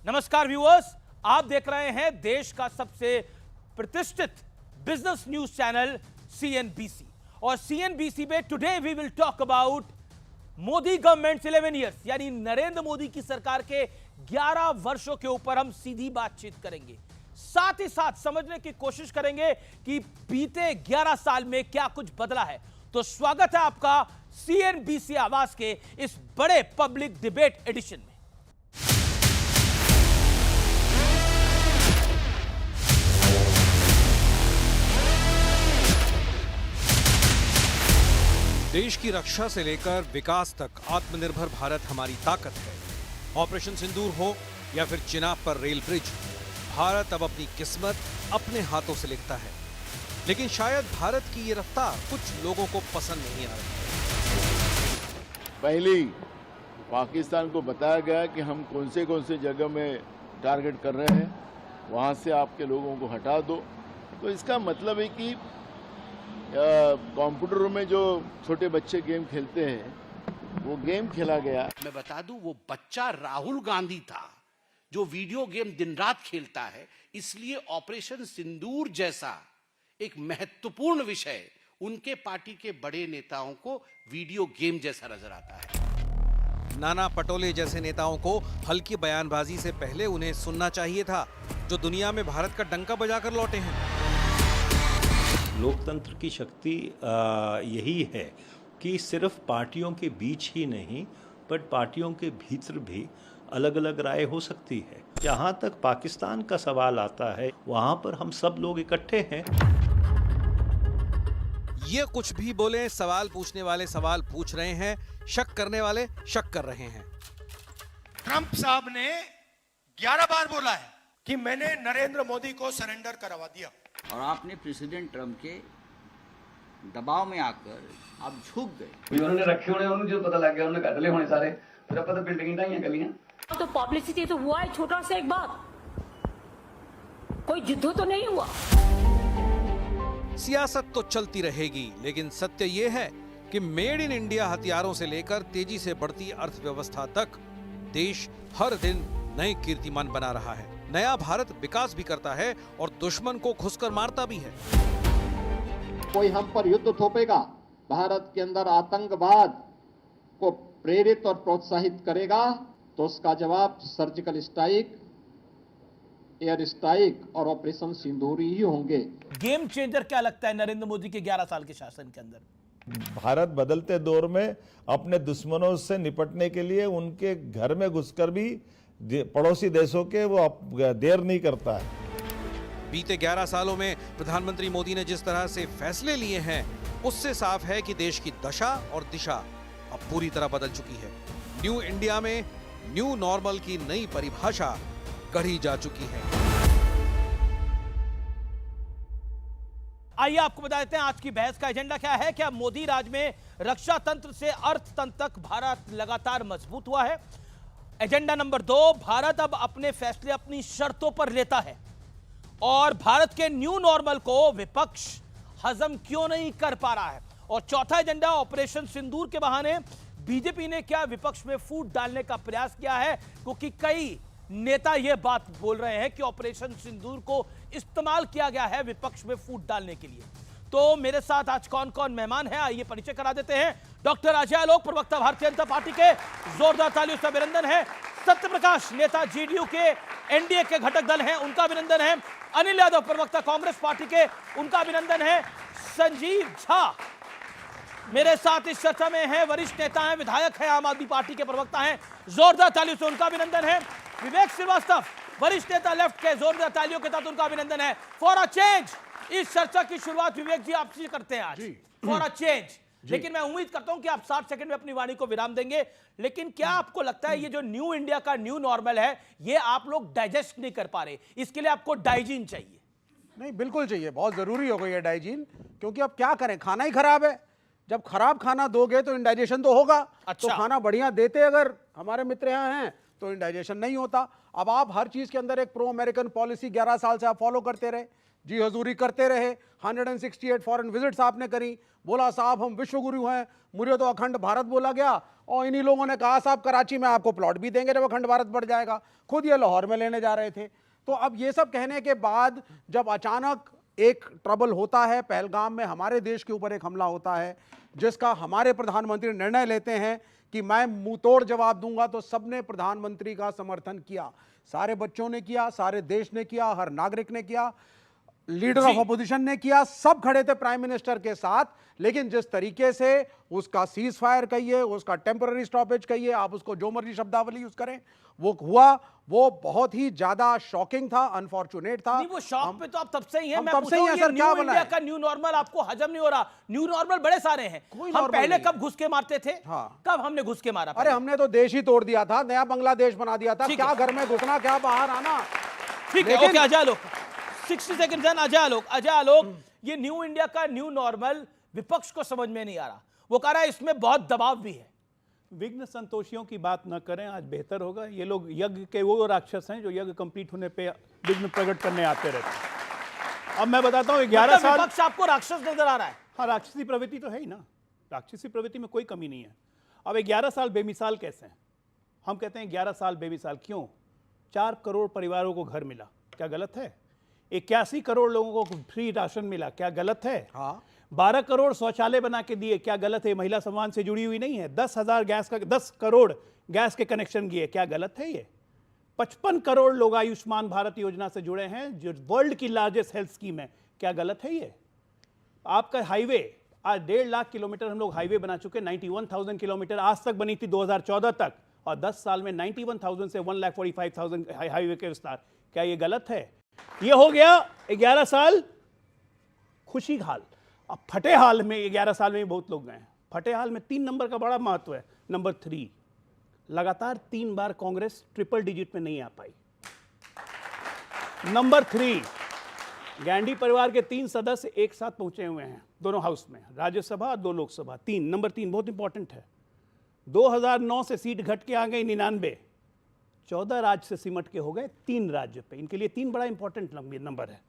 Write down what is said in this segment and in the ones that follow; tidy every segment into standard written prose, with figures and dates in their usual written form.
नमस्कार व्यूअर्स, आप देख रहे हैं देश का सबसे प्रतिष्ठित बिजनेस न्यूज चैनल सीएनबीसी। और सीएनबीसी में today we will talk about Modi government 11 years, यानी नरेंद्र मोदी की सरकार के 11 वर्षों के ऊपर हम सीधी बातचीत करेंगे। साथ ही साथ समझने की कोशिश करेंगे कि बीते 11 साल में क्या कुछ बदला है। तो स्वागत है आपका सीएनबीसी आवाज के इस बड़े पब्लिक डिबेट एडिशन में। देश की रक्षा से लेकर विकास तक आत्मनिर्भर भारत हमारी ताकत है। ऑपरेशन सिंदूर हो या फिर चिनाब पर रेल ब्रिज, भारत अब अपनी किस्मत अपने हाथों से लिखता है। लेकिन शायद भारत की ये रफ्तार कुछ लोगों को पसंद नहीं आ रही। पहले पाकिस्तान को बताया गया कि हम कौन से जगह में टारगेट कर रहे हैं, वहां से आपके लोगों को हटा दो। तो इसका मतलब है कि कंप्यूटर में जो छोटे बच्चे गेम खेलते हैं वो गेम खेला गया। मैं बता दूं, वो बच्चा राहुल गांधी था जो वीडियो गेम दिन रात खेलता है। इसलिए ऑपरेशन सिंदूर जैसा एक महत्वपूर्ण विषय उनके पार्टी के बड़े नेताओं को वीडियो गेम जैसा नजर आता है। नाना पटोले जैसे नेताओं को हल्की बयानबाजी से पहले उन्हें सुनना चाहिए था, जो दुनिया में भारत का डंका बजाकर लौटे हैं। लोकतंत्र की शक्ति यही है कि सिर्फ पार्टियों के बीच ही नहीं, बट पार्टियों के भीतर भी अलग अलग राय हो सकती है। जहाँ तक पाकिस्तान का सवाल आता है, वहाँ पर हम सब लोग इकट्ठे हैं। ये कुछ भी बोले, सवाल पूछने वाले सवाल पूछ रहे हैं, शक करने वाले शक कर रहे हैं। ट्रंप साहब ने 11 बार बोला है कि मैंने नरेंद्र मोदी को सरेंडर करवा दिया, और आपने प्रेसिडेंट ट्रंप के दबाव में आकर आप झुक गए। उन्होंने रखे होने, उन्हें जो पता लग गया उन्होंने कतले होने सारे, फिर अब तो बिल्डिंग ढाई गलियां। तो पब्लिसिटी तो हुआ है, छोटा सा एक बात, कोई युद्ध तो नहीं हुआ। सियासत तो चलती रहेगी, लेकिन सत्य ये है कि मेड इन इंडिया हथियारों से लेकर तेजी से बढ़ती अर्थव्यवस्था तक देश हर दिन नए कीर्तिमान बना रहा है। नया भारत विकास भी करता है और दुश्मन को घुसकर मारता भी है। कोई हम पर युद्ध थोपेगा, भारत के अंदर आतंकवाद को प्रेरित और प्रोत्साहित करेगा, तो उसका जवाब सर्जिकल स्ट्राइक, एयर स्ट्राइक और ऑपरेशन सिंदूर ही होंगे। गेम चेंजर क्या लगता है नरेंद्र मोदी के 11 साल के शासन के अंदर? भारत बदलते दौर में अपने दुश्मनों से निपटने के लिए उनके घर में घुसकर भी पड़ोसी देशों के वो देर नहीं करता है। बीते 11 सालों में प्रधानमंत्री मोदी ने जिस तरह से फैसले लिए हैं, उससे साफ है कि देश की दशा और दिशा अब पूरी तरह बदल चुकी है। न्यू इंडिया में न्यू नॉर्मल की नई परिभाषा गढ़ी जा चुकी है। आइए आपको बता देते हैं आज की बहस का एजेंडा क्या है। क्या मोदी राज में रक्षा तंत्र से अर्थतंत्र तक भारत लगातार मजबूत हुआ है? एजेंडा नंबर 2, भारत अब अपने फैसले अपनी शर्तों पर लेता है और भारत के न्यू नॉर्मल को विपक्ष हजम क्यों नहीं कर पा रहा है? और चौथा एजेंडा, ऑपरेशन सिंदूर के बहाने बीजेपी ने क्या विपक्ष में फूट डालने का प्रयास किया है? क्योंकि कई नेता यह बात बोल रहे हैं कि ऑपरेशन सिंदूर को इस्तेमाल किया गया है विपक्ष में फूट डालने के लिए। तो मेरे साथ आज कौन कौन मेहमान हैं, आइए परिचय करा देते हैं। डॉक्टर अजय आलोक, प्रवक्ता भारतीय जनता पार्टी के, जोरदार तालियों से अभिनंदन है। सत्य प्रकाश, नेता जेडीयू के, एनडीए के घटक दल हैं, उनका अभिनंदन है। अनिल यादव, प्रवक्ता कांग्रेस पार्टी के, उनका अभिनंदन है। संजीव झा मेरे साथ इस चर्चा में है, वरिष्ठ नेता हैं, विधायक हैं, आम आदमी पार्टी के प्रवक्ता हैं, जोरदार तालियों से उनका अभिनंदन है। विवेक श्रीवास्तव, वरिष्ठ नेता लेफ्ट के, जोरदार तालियों के साथ उनका अभिनंदन है। फॉर अ चेंज, इस चर्चा की शुरुआत विवेक जी आपसे करते हैं आज, फॉर अ चेंज। लेकिन मैं उम्मीद करता हूं कि आप 60 सेकंड में अपनी वाणी को विराम देंगे। लेकिन क्या आपको लगता है ये जो न्यू इंडिया का न्यू नॉर्मल है, ये आप लोग डाइजेस्ट नहीं कर पा रहे, इसके लिए आपको डाइजीन चाहिए? नहीं, बिल्कुल चाहिए, बहुत जरूरी हो गई है डाइजीन, क्योंकि अब क्या करें, खाना ही खराब है। जब खराब खाना दोगे तो इंडाइजेशन तो होगा। अच्छा। तो खाना बढ़िया देते अगर हमारे मित्र यहाँ हैं तो इंडाइजेशन नहीं होता। अब आप हर चीज के अंदर एक प्रो अमेरिकन पॉलिसी 11 साल से आप फॉलो करते रहे, जी हजूरी करते रहे। 168 फॉरेन विजिट्स आपने करी, बोला साहब हम विश्व गुरु हैं, मुझे तो अखंड भारत बोला गया, और इन्हीं लोगों ने कहा साहब कराची में आपको प्लॉट भी देंगे जब अखंड भारत बढ़ जाएगा। खुद ये लाहौर में लेने जा रहे थे। तो अब ये सब कहने के बाद जब अचानक एक ट्रबल होता है, पहलगाम में हमारे देश के ऊपर एक हमला होता है जिसका हमारे प्रधानमंत्री निर्णय लेते हैं कि मैं मुंह तोड़ जवाब दूंगा, तो सबने प्रधानमंत्री का समर्थन किया। सारे बच्चों ने किया, सारे देश ने किया, हर नागरिक ने किया, लीडर ऑफ अपोजिशन ने किया, सब खड़े थे प्राइम मिनिस्टर के साथ। लेकिन जिस तरीके से उसका सीज फायर कहिए, उसका टेम्पररी स्टॉपेज कहिए, आप उसको जो मर्जी शब्दावली यूज करें, वो हुआ, वो बहुत ही ज्यादा शॉकिंग था, अनफॉर्चुनेट था। नहीं, वो शॉक पे तो आप तब से ही हैं। मैं तब से ही हैं सर, क्या बना इंडिया का न्यू नॉर्मल आपको हजम नहीं हो रहा। न्यू नॉर्मल बड़े सारे हैं। हम पहले कब घुस के मारते थे? हाँ। कब हमने घुस के मारा? अरे हमने तो देश ही तोड़ दिया था, नया बांग्लादेश बना दिया था। क्या घर में घुसना, क्या बाहर आना। ठीक है, okay, Ajay Alok 60 second done. Ajay Alok, ये न्यू इंडिया का न्यू नॉर्मल विपक्ष को समझ में नहीं आ रहा। वो कह रहा है इसमें बहुत दबाव भी है। विघ्न संतोषियों की बात न करें, आज बेहतर होगा। ये लोग यज्ञ के वो राक्षस हैं जो यज्ञ कंप्लीट होने पे विघ्न प्रकट करने आते रहते हैं। अब मैं बताता हूँ 11 साल विपक्ष आपको राक्षस नजर आ रहा है? हाँ, राक्षसी प्रवृत्ति तो है ही ना, राक्षसी प्रवृत्ति में कोई कमी नहीं है। अब 11 साल बेमिसाल कैसे हैं? हम कहते हैं 11 साल बेमिसाल क्यों? 4 करोड़ परिवारों को घर मिला, क्या गलत है? 81 करोड़ लोगों को फ्री राशन मिला, क्या गलत है? हाँ। 12 करोड़ शौचालय बना के दिए, क्या गलत है? महिला सम्मान से जुड़ी हुई नहीं है। 10 करोड़ गैस के कनेक्शन दिए, क्या गलत है? ये 55 करोड़ लोग आयुष्मान भारत योजना से जुड़े हैं जो वर्ल्ड की लार्जेस्ट हेल्थ स्कीम है, क्या गलत है? ये आपका हाईवे, आज 1.5 लाख किलोमीटर हम लोग हाईवे बना चुके, 91,000 किलोमीटर आज तक बनी थी 2014 तक, और 10 साल में 91,000 से 1,45,000 हाईवे के विस्तार, क्या ये गलत है? ये हो गया 11 साल खुशी हाल। अब फटे हाल में 11 साल में बहुत लोग गए हैं। फटे हाल में 3 नंबर का बड़ा महत्व है। नंबर 3, लगातार 3 बार कांग्रेस ट्रिपल डिजिट में नहीं आ पाई। नंबर 3, गांधी परिवार के 3 सदस्य एक साथ पहुंचे हुए हैं दोनों हाउस में, राज्यसभा और 2 लोकसभा। 3, नंबर 3 बहुत इंपॉर्टेंट है। 2009 से सीट घट के आ गई 99, 14 राज्य से सिमट के हो गए 3 राज्य पे। इनके लिए 3 बड़ा इंपॉर्टेंट नंबर है।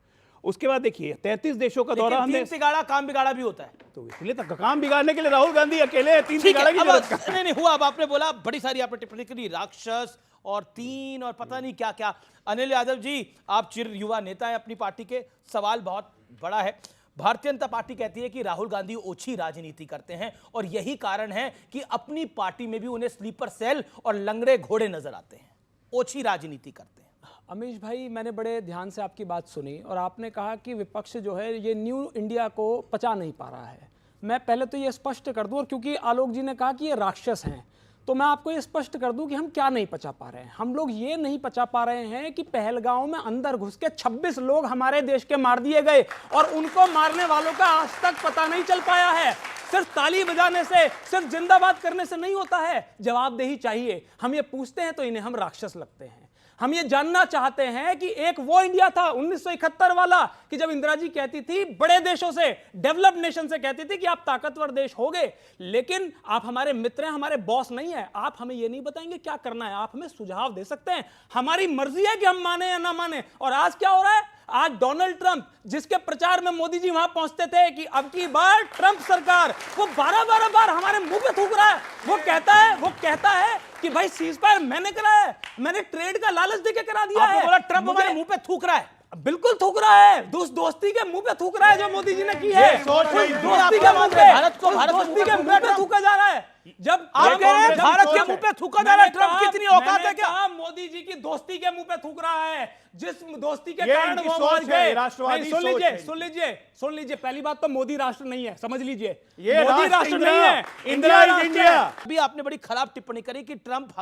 उसके बाद देखिए 33 देशों का दौरा हमने। बिगाड़ा काम बिगाड़ा भी होता है, तो इसलिए तो काम बिगाड़ने के लिए राहुल गांधी अकेले 3 बिगाड़ा की जरूरत नहीं हुआ। अब आपने बोला बड़ी सारी आपने टिप्पणी करी, राक्षस और 3 और पता नहीं क्या क्या। अनिल यादव जी, आप चिर युवा नेता है अपनी पार्टी के, सवाल बहुत बड़ा है। भारतीय जनता पार्टी कहती है कि राहुल गांधी ओछी राजनीति करते हैं और यही कारण है कि अपनी पार्टी में भी उन्हें स्लीपर सेल और लंगड़े घोड़े नजर आते हैं, ओछी राजनीति करते हैं। अमीश भाई, मैंने बड़े ध्यान से आपकी बात सुनी और आपने कहा कि विपक्ष जो है ये न्यू इंडिया को पचा नहीं पा रहा है। मैं पहले तो ये स्पष्ट कर दूं, और क्योंकि आलोक जी ने कहा कि ये राक्षस हैं, तो मैं आपको ये स्पष्ट कर दूं कि हम क्या नहीं पचा पा रहे हैं। हम लोग ये नहीं पचा पा रहे हैं कि पहलगांव में अंदर घुस के 26 लोग हमारे देश के मार दिए गए और उनको मारने वालों का आज तक पता नहीं चल पाया है। सिर्फ ताली बजाने से, सिर्फ जिंदाबाद करने से नहीं होता है, जवाबदेही चाहिए। हम ये पूछते हैं तो इन्हें हम राक्षस लगते हैं। हम ये जानना चाहते हैं कि एक वो इंडिया था 1971 वाला, कि जब इंदिरा जी कहती थी बड़े देशों से, डेवलप्ड नेशन से कहती थी कि आप ताकतवर देश होगे, लेकिन आप हमारे मित्र हैं, हमारे बॉस नहीं है। आप हमें ये नहीं बताएंगे क्या करना है, आप हमें सुझाव दे सकते हैं, हमारी मर्जी है कि हम माने या ना माने। और आज क्या हो रहा है? आज डोनाल्ड ट्रंप, जिसके प्रचार में मोदी जी वहां पहुंचते थे कि अब की बार ट्रंप सरकार, वो 12 बार हमारे मुंह पे थूक रहा है। वो कहता है कि भाई सीज फायर मैंने कराया है, मैंने ट्रेड का लालच देके करा दिया है। बोला ट्रंप हमारे मुंह पे थूक रहा है, बिल्कुल थूक रहा है। दोस्ती के मुंह पे थूक रहा है जो मोदी जी ने की है। दोस्ती के मुंह पे, दोस्ती के मुंह पे थूका जा रहा है। जब आप कह रहे हैं भारत के मुंह पे थूका जा रहा है, ट्रंप कितनी औकात है क्या? मोदी जी की दोस्ती के मुंह पे थूक रहा है, जिस दोस्ती के कारण वो मान गए। सुन लीजिए, पहली बात तो मोदी राष्ट्र नहीं है, समझ लीजिए, ये मोदी राष्ट्र नहीं है, इंडिया इंडिया। अभी आपने बड़ी खराब टिप्पणी करी कि ट्रंप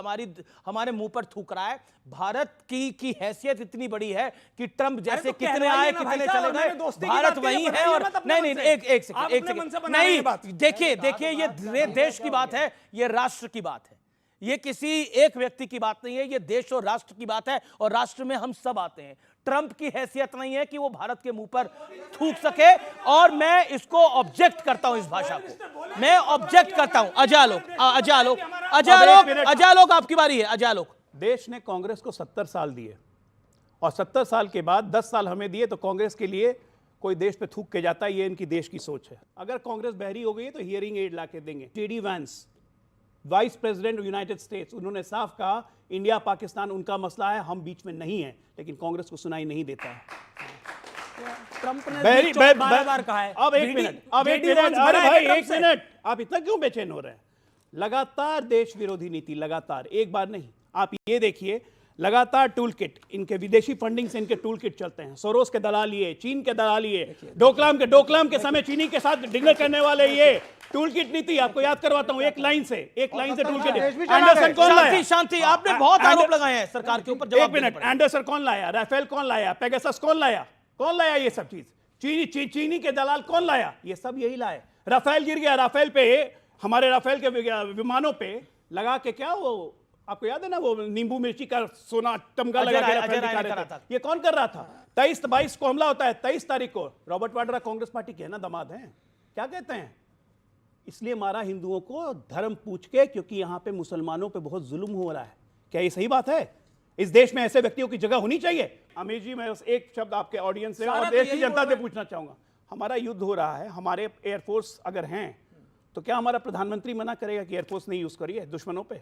हमारे मुंह पर थूक रहा है। भारत की हैसियत इतनी बड़ी है कि ट्रंप जैसे कितने आए कितने चले गए, भारत वही है। और नहीं, एक सेकंड नहीं, देखिए ये देश की बात है, ये राष्ट्र की बात है, ये किसी एक व्यक्ति की बात नहीं है, ये देश और राष्ट्र की बात है, और राष्ट्र में हम सब आते हैं। ट्रंप की हैसियत नहीं है कि वो भारत के मुंह पर थूक सके, और मैं इसको ऑब्जेक्ट करता हूं, इस भाषा को मैं ऑब्जेक्ट करता हूं। अजय आलोक आपकी बारी है। अजय आलोक, देश ने कांग्रेस को 70 साल दिए और 70 साल के बाद 10 साल हमें दिए, तो कांग्रेस के लिए कोई देश पे थूक के जाता है, ये इनकी देश की सोच है। अगर कांग्रेस बहरी हो गई है तो हियरिंग एड ला के देंगे। JD Vance, vice president United states, उन्होंने साफ कहा इंडिया पाकिस्तान उनका मसला है, हम बीच में नहीं है, लेकिन कांग्रेस को सुनाई नहीं देता है। ट्रंप ने बहरी बार कहा है। अब एक मिनट, अरे भाई एक मिनट, आप इतना क्यों बेचैन हो रहे हैं? लगातार देश विरोधी नीति, लगातार, एक बार नहीं। आप ये देखिए, लगातार टूल किट, इनके विदेशी फंडिंग से इनके टूल किट चलते हैं। सोरोस के दलाल ये, चीन के दलाल ये, डोकलाम के समय चीनी के साथ डिनर करने वाले ये टूल किट नीति। आपको याद करवाता हूं एक लाइन से टूल किट। एंडरसन कौन लाया? शांति, आपने बहुत आरोप लगाए हैं सरकार के ऊपर। एक मिनट, एंडरसन कौन लाया? राफेल कौन लाया? पेगासस कौन लाया? कौन लाया ये सब चीज? चीनी के दलाल कौन लाया? ये सब यही लाए। राफेल गिर गया, राफेल पे, हमारे राफेल के विमानों पे लगा के, क्या वो आपको याद है ना, वो नींबू मिर्ची का सोना तमगा लगा के राफेल दिखा रहे थे। ये कौन कर रहा था? 23-22 को हमला होता है, 23 तारीख को। रॉबर्ट वाड्रा कांग्रेस पार्टी के है ना, दामाद हैं, क्या कहते हैं? इसलिए मारा हिंदुओं को धर्म पूछ के, क्योंकि यहां पे मुसलमानों पे बहुत जुल्म हो रहा है। क्या ये सही बात है? इस देश में ऐसे व्यक्तियों की जगह होनी चाहिए। अमीर जी, मैं एक शब्द आपके ऑडियंस से और देश की जनता से पूछना चाहूंगा। हमारा युद्ध हो रहा है, हमारे एयरफोर्स अगर हैं, तो क्या हमारा प्रधानमंत्री मना करेगा कि एयरफोर्स नहीं यूज करिए दुश्मनों पे?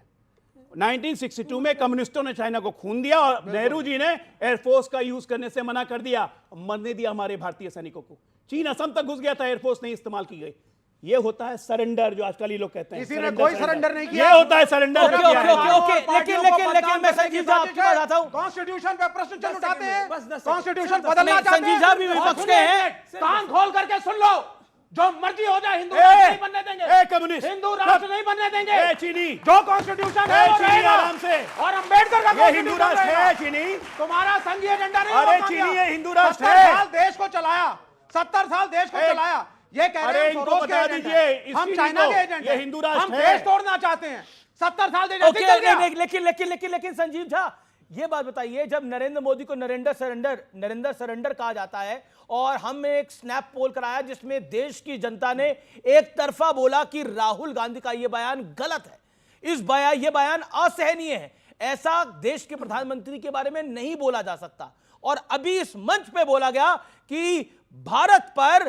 1962 में कम्युनिस्टों ने चाइना को खून दिया और नेहरू जी ने एयरफोर्स का यूज करने से मना कर दिया, मरने दिया हमारे भारतीय सैनिकों को। चीन असम तक घुस गया था, एयरफोर्स नहीं इस्तेमाल की गई। ये होता है सरेंडर, जो आजकल ये लोग कहते हैं। किसी ने कोई सरेंडर नहीं किया। ये होता है सरेंडर। लेकिन मैं संजीव साहब आपकी बात आता हूं। कॉन्स्टिट्यूशन पे प्रश्न चल उठाते हैं, कॉन्स्टिट्यूशन बदलना चाहते हैं। संजीव साहब भी विपक्ष के हैं, कान खोल करके सुन लो। जो मर्जी हो जाए, हिंदू राष्ट्र नहीं बनने देंगे, कम्युनिस्ट हिंदू राष्ट्र नहीं बनने देंगे। चीनी, जो कॉन्स्टिट्यूशन है वो रहेगा। आराम से। और अम्बेडकर का हिंदू राष्ट्र है चीनी, तुम्हारा संघीय एजेंडा नहीं। अरे चीनी ये हिंदू राष्ट्र है। 70 साल देश को चलाया, 70 साल देश को चलाया। ये कह रहे हैं इनको बता दीजिए, हम चाइना के एजेंट हैं, हिंदू राष्ट्र हम देश तोड़ना चाहते हैं। 70 साल देश लेकिन संजीव झा, ये बात बताइए, जब नरेंद्र मोदी को नरेंद्र सरेंडर कहा जाता है, और हमने एक स्नैप पोल कराया जिसमें देश की जनता ने एक तरफा बोला कि राहुल गांधी का यह बयान गलत है, यह बयान असहनीय है, ऐसा देश के प्रधानमंत्री के बारे में नहीं बोला जा सकता। और अभी इस मंच पे बोला गया कि भारत पर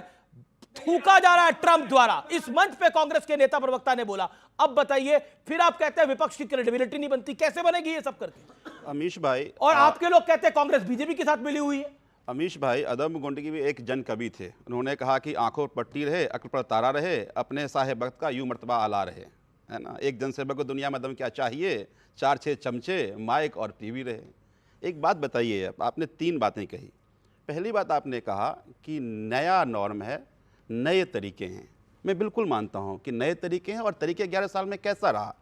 थूका जा रहा है ट्रंप द्वारा। इस मंच पे कांग्रेस के नेता प्रवक्ता ने बोला। अब बताइए, फिर आप कहते हैं विपक्ष की क्रेडिबिलिटी नहीं बनती, कैसे बनेगी ये सब करके? अमीश भाई, और आपके लोग कहते हैं कांग्रेस बीजेपी के साथ मिली हुई है। अमीश भाई, अदम गोंडगी भी एक जन कवि थे। उन्होंने कहा कि आंखों पर पट्टी रहे, अक्ल पर तारा रहे, अपने साहेब वक्त का यूं मर्तबा आला रहे, है ना। एक जनसेवक को दुनिया में अदम क्या चाहिए? 4-6 चमचे, माइक और टीवी रहे। एक बात बताइए, आपने 3 बातें कही। पहली बात आपने कहा कि नया नॉर्म है, नए तरीके हैं। मैं बिल्कुल मानता हूं कि नए तरीके हैं, और तरीके 11 साल में कैसा रहा?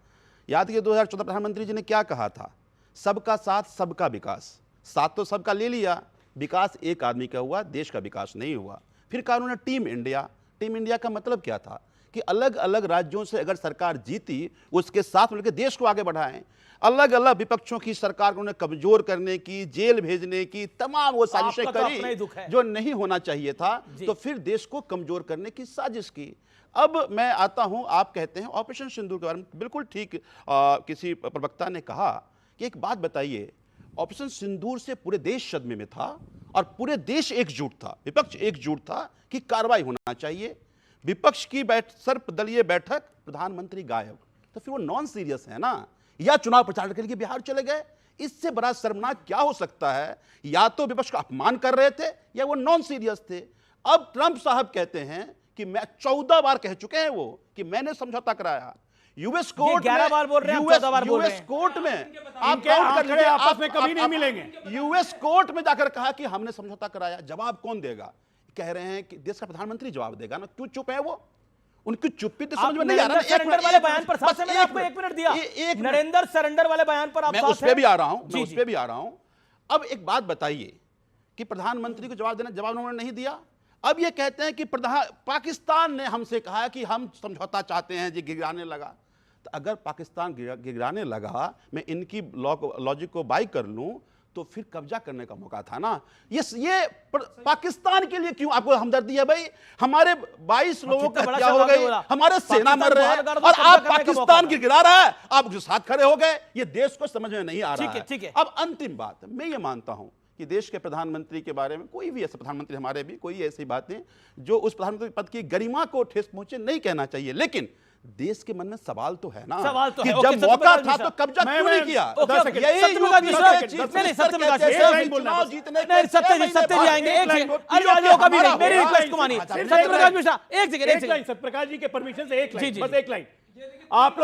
याद कीजिए 2014 प्रधानमंत्री जी ने क्या कहा था? सबका साथ, सबका विकास। साथ तो सबका ले लिया, विकास एक आदमी का हुआ, देश का विकास नहीं हुआ। फिर कहा उन्होंने टीम इंडिया। टीम इंडिया का मतलब क्या था? कि अलग अलग राज्यों से अगर सरकार जीती, उसके साथ मिलकर देश को आगे बढ़ाएं। अलग अलग विपक्षों की सरकार को उन्हें कमजोर करने की, जेल भेजने की तमाम वो साजिशें करी जो नहीं होना चाहिए था, तो फिर देश को कमजोर करने की साजिश की। अब मैं आता हूं, आप कहते हैं ऑपरेशन सिंदूर के बारे में, बिल्कुल ठीक किसी प्रवक्ता ने कहा कि एक बात बताइए, ऑपरेशन सिंदूर से पूरे देश सदमे में था और पूरे देश एकजुट था, विपक्ष एकजुट था कि कार्रवाई होना चाहिए। विपक्ष की सर्वदलीय बैठक, प्रधानमंत्री गायब, तो फिर वो नॉन सीरियस है ना, या चुनाव प्रचार के लिए बिहार चले गए? इससे बड़ा शर्मनाक क्या हो सकता है? या तो विपक्ष का अपमान कर रहे थे, या वो नॉन सीरियस थे। अब ट्रंप साहब कहते हैं कि मैं 14 बार कह चुके हैं वो कि मैंने समझौता कराया। यूएस कोर्ट 11 बार बोल रहे हैं, 14 बार बोल रहे हैं। यूएस कोर्ट में आप काउंट कर लीजिए, आपस में कभी नहीं मिलेंगे। यूएस कोर्ट में जाकर कहा कि हमने समझौता कराया। जवाब कौन देगा? कह रहे हैं कि देश का प्रधानमंत्री जवाब देगा ना। क्यों चुप है वो? उनकी चुप्पी तो समझ में नहीं आ रहा। सरेंडर वाले बयान पर साथ से मैंने आपको 1 मिनट दिया। नरेंद्र सरेंडर वाले बयान पर आप मैं उस पे भी आ रहा हूं, अब एक बात बताइए कि प्रधानमंत्री को जवाब उन्होंने नहीं दिया। अब ये कहते हैं कि पाकिस्तान ने हमसे कहा कि हम समझौता चाहते हैं, जी गिराने लगा। तो अगर पाकिस्तान गिराने लगा, मैं इनकी लॉजिक को बाई कर लूं, तो फिर कब्जा करने का मौका था ना। ये पाकिस्तान के लिए क्यों आपको हमदर्दी है भाई? हमारे 22 लोगों का हत्या हो गई, हमारे सेना मर रहे हैं, और आप पाकिस्तान की गिरा रहा है, आप उसके साथ खड़े हो गए। ये देश को समझ में नहीं आ रहा है। अब अंतिम बात, मैं ये मानता हूं कि देश के प्रधानमंत्री के बारे में, कोई भी ऐसे प्रधानमंत्री हमारे भी, कोई ऐसी बातें जो उस प्रधानमंत्री पद की गरिमा को ठेस पहुंचे नहीं कहना चाहिए। लेकिन देश के मन में सवाल तो है ना, सवाल तो कि है। जब मौका था तो कब्जा क्यों नहीं किया? सत्यप्रकाश आएंगे, मेरी रिक्वेस्ट को मानिए। सत्यप्रकाश मिश्रा एक सेकंड, सत्यप्रकाश जी के परमिशन से एक लाइन, बस एक लाइन। आप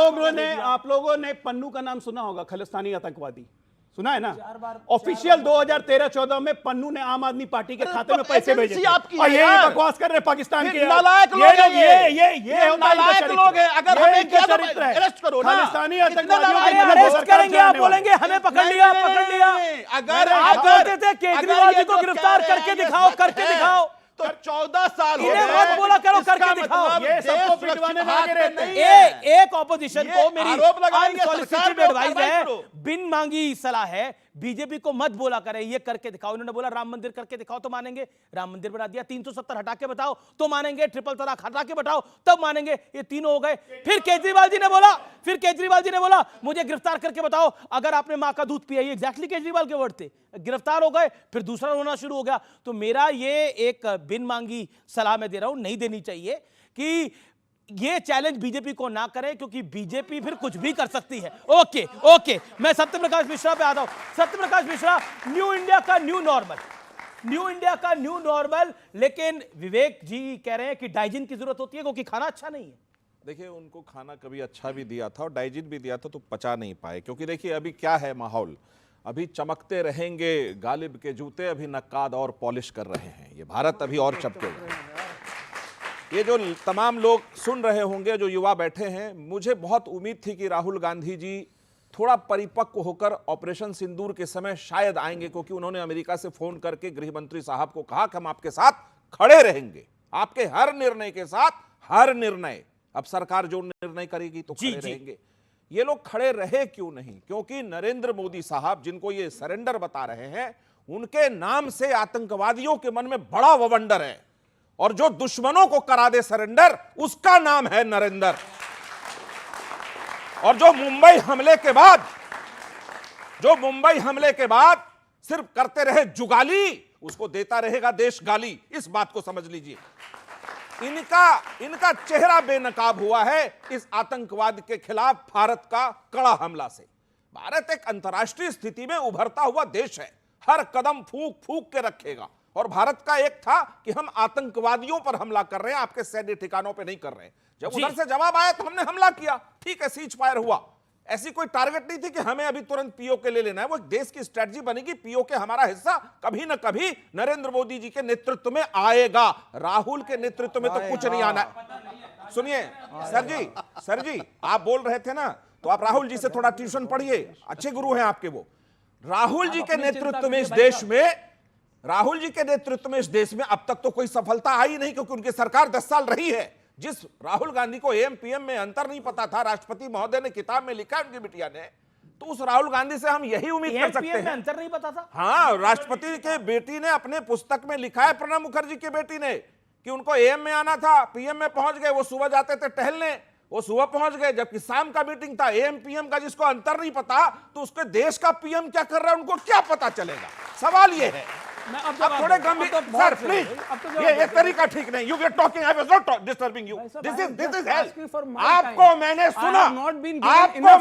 लोगों ने पन्नू का नाम सुना होगा, खालिस्तानी आतंकवादी सुना है ना? ऑफिशियल 2013-14 में पन्नू ने आम आदमी पार्टी के खाते में पैसे भेजे थे। और ये बकवास कर रहे पाकिस्तान के नालायक लोग हैं, ये नालायक लोग हैं। अगर हमें किया तो अरेस्ट करो ना, खालिस्तानी आतंकवादियों अरेस्ट करेंगे, आप बोलेंगे हमें पकड़ लिया। अगर आप बोलते थे केजरीवाल जी को गिरफ्तार करके दिखाओ तो 14 साल हो इन्हें गए, मत बोला करो करके दिखाओ। ये सबको पिटवाने लगे रहते हैं। एक ऑपोजिशन को मेरी अनसॉलिसिटेड एडवाइस है, बिन मांगी सलाह है, बीजेपी को मत बोला करे, ये करके दिखाओ। इन्होंने बोला राम मंदिर करके दिखाओ तो मानेंगे, राम मंदिर बना दिया। 370 हटा के बताओ तो मानेंगे, ट्रिपल तलाक हटा के बताओ तब मानेंगे। ये तीनों हो गए। फिर केजरीवाल जी ने बोला मुझे गिरफ्तार करके बताओ अगर आपने मां का दूध पिया। ये एग्जैक्टली केजरीवाल के वर्ड थे। गिरफ्तार हो गए, फिर दूसरा होना शुरू हो गया। तो मेरा ये एक बिन मांगी सलाह मैं दे रहा हूं, नहीं देनी चाहिए कि ये चैलेंज बीजेपी को ना करें, क्योंकि बीजेपी फिर कुछ भी कर सकती है। ओके, मैं सत्यप्रकाश मिश्रा पे आता हूं। सत्यप्रकाश मिश्रा, न्यू इंडिया का न्यू नॉर्मल, लेकिन विवेक जी कह रहे हैं कि डाइजिन की जरूरत होती है क्योंकि खाना अच्छा नहीं है। देखिए, उनको खाना कभी अच्छा भी दिया था और डाइजिन भी दिया था तो पचा नहीं पाए, क्योंकि देखिए अभी क्या है माहौल, अभी चमकते रहेंगे गालिब के जूते, अभी नक्काद और पॉलिश कर रहे हैं। ये भारत अभी और चमकेगा। ये जो तमाम लोग सुन रहे होंगे, जो युवा बैठे हैं, मुझे बहुत उम्मीद थी कि राहुल गांधी जी थोड़ा परिपक्व होकर ऑपरेशन सिंदूर के समय शायद आएंगे, क्योंकि उन्होंने अमेरिका से फोन करके गृह मंत्री साहब को कहा कि हम आपके साथ खड़े रहेंगे, आपके हर निर्णय के साथ, हर निर्णय। अब सरकार जो निर्णय करेगी तो खड़े रहेंगे। ये लोग खड़े रहे क्यों नहीं? क्योंकि नरेंद्र मोदी साहब, जिनको ये सरेंडर बता रहे हैं, उनके नाम से आतंकवादियों के मन में बड़ा ववंडर है, और जो दुश्मनों को करा दे सरेंडर, उसका नाम है नरेंद्र। और जो मुंबई हमले के बाद सिर्फ करते रहे जुगाली, उसको देता रहेगा देश गाली। इस बात को समझ लीजिए। इनका चेहरा बेनकाब हुआ है इस आतंकवाद के खिलाफ भारत का कड़ा हमला से। भारत एक अंतर्राष्ट्रीय स्थिति में उभरता हुआ देश है, हर कदम फूंक के रखेगा। और भारत का एक था कि हम आतंकवादियों पर हमला कर रहे हैं, आपके सैन्य ठिकानों पे नहीं कर रहे हैं। जब उधर से जवाब आया तो हमने हमला किया, ठीक है, सीज फायर हुआ। ऐसी कोई टारगेट नहीं थी कि हमें अभी तुरंत पीओके ले लेना है। वो देश की स्ट्रेटजी बनेगी, पीओके हमारा हिस्सा कभी ना कभी नरेंद्र मोदी जी के नेतृत्व में आएगा। राहुल के नेतृत्व में तो कुछ नहीं आना है। सुनिए सर जी आप बोल रहे थे ना, तो आप राहुल जी से थोड़ा ट्यूशन पढ़िए, अच्छे गुरु हैं आपके वो। राहुल जी के नेतृत्व में इस देश में अब तक तो कोई सफलता आई नहीं, क्योंकि उनकी सरकार 10 साल रही है। जिस राहुल गांधी को एम पीएम में अंतर नहीं पता था, राष्ट्रपति महोदय ने किताब में लिखा उनकी बिटिया ने, तो उस राहुल गांधी से हम यही उम्मीद कर सकते हैं। अंतर नहीं पता था? हाँ, राष्ट्रपति के बेटी ने अपने पुस्तक में लिखा है, प्रणब मुखर्जी की बेटी ने, कि उनको एम में आना था, पीएम में पहुंच गए। वो सुबह जाते थे टहलने, वो सुबह पहुंच गए, जबकि शाम का मीटिंग था। एम पीएम का जिसको अंतर नहीं पता, तो उसके देश का पीएम क्या कर रहा है उनको क्या पता चलेगा? सवाल ये है। अब थोड़े गंभीर सर प्लीज, ये तरीका ठीक नहीं। You get talking, I was not disturbing you. This is help. आपको मैंने सुना महोदय, आपको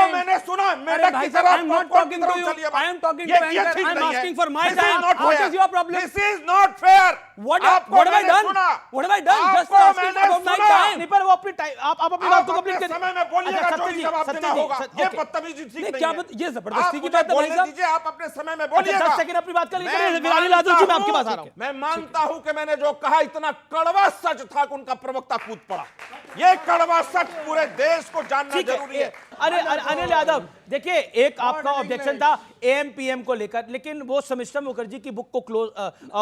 मैंने सुना मेंढक की तरह। I'm not talking to you. I am talking to anchor. I am asking for my time. What is your problem? This is not fair. What have I done? What have I done? Just asking for my time. नहीं, पर वो अपनी time, आप अपनी बात को complete करिए। समय में बोलिएगा, जो भी जवाब देना होगा। ये बदतमीजी ठीक नहीं है। ये जबरदस्ती की बात है भाई साहब। आप अपने समय में बोलिएगा। 10 सेकंड अपनी बात करिए। गिलानी लादू जी, मैं आपके पास आ रहा हूं। मैं मानता हूं कि मैंने जो कहा इतना कड़वा सच था कि उनका प्रवक्ता कूद पड़ा। ये कड़वा सच पूरे देश को जानना जरूरी है। अरे अनिल यादव, देखिए, एक आपका ऑब्जेक्शन था एएमपीएम को लेकर, लेकिन वो शमिष्ठा मुखर्जी की बुक को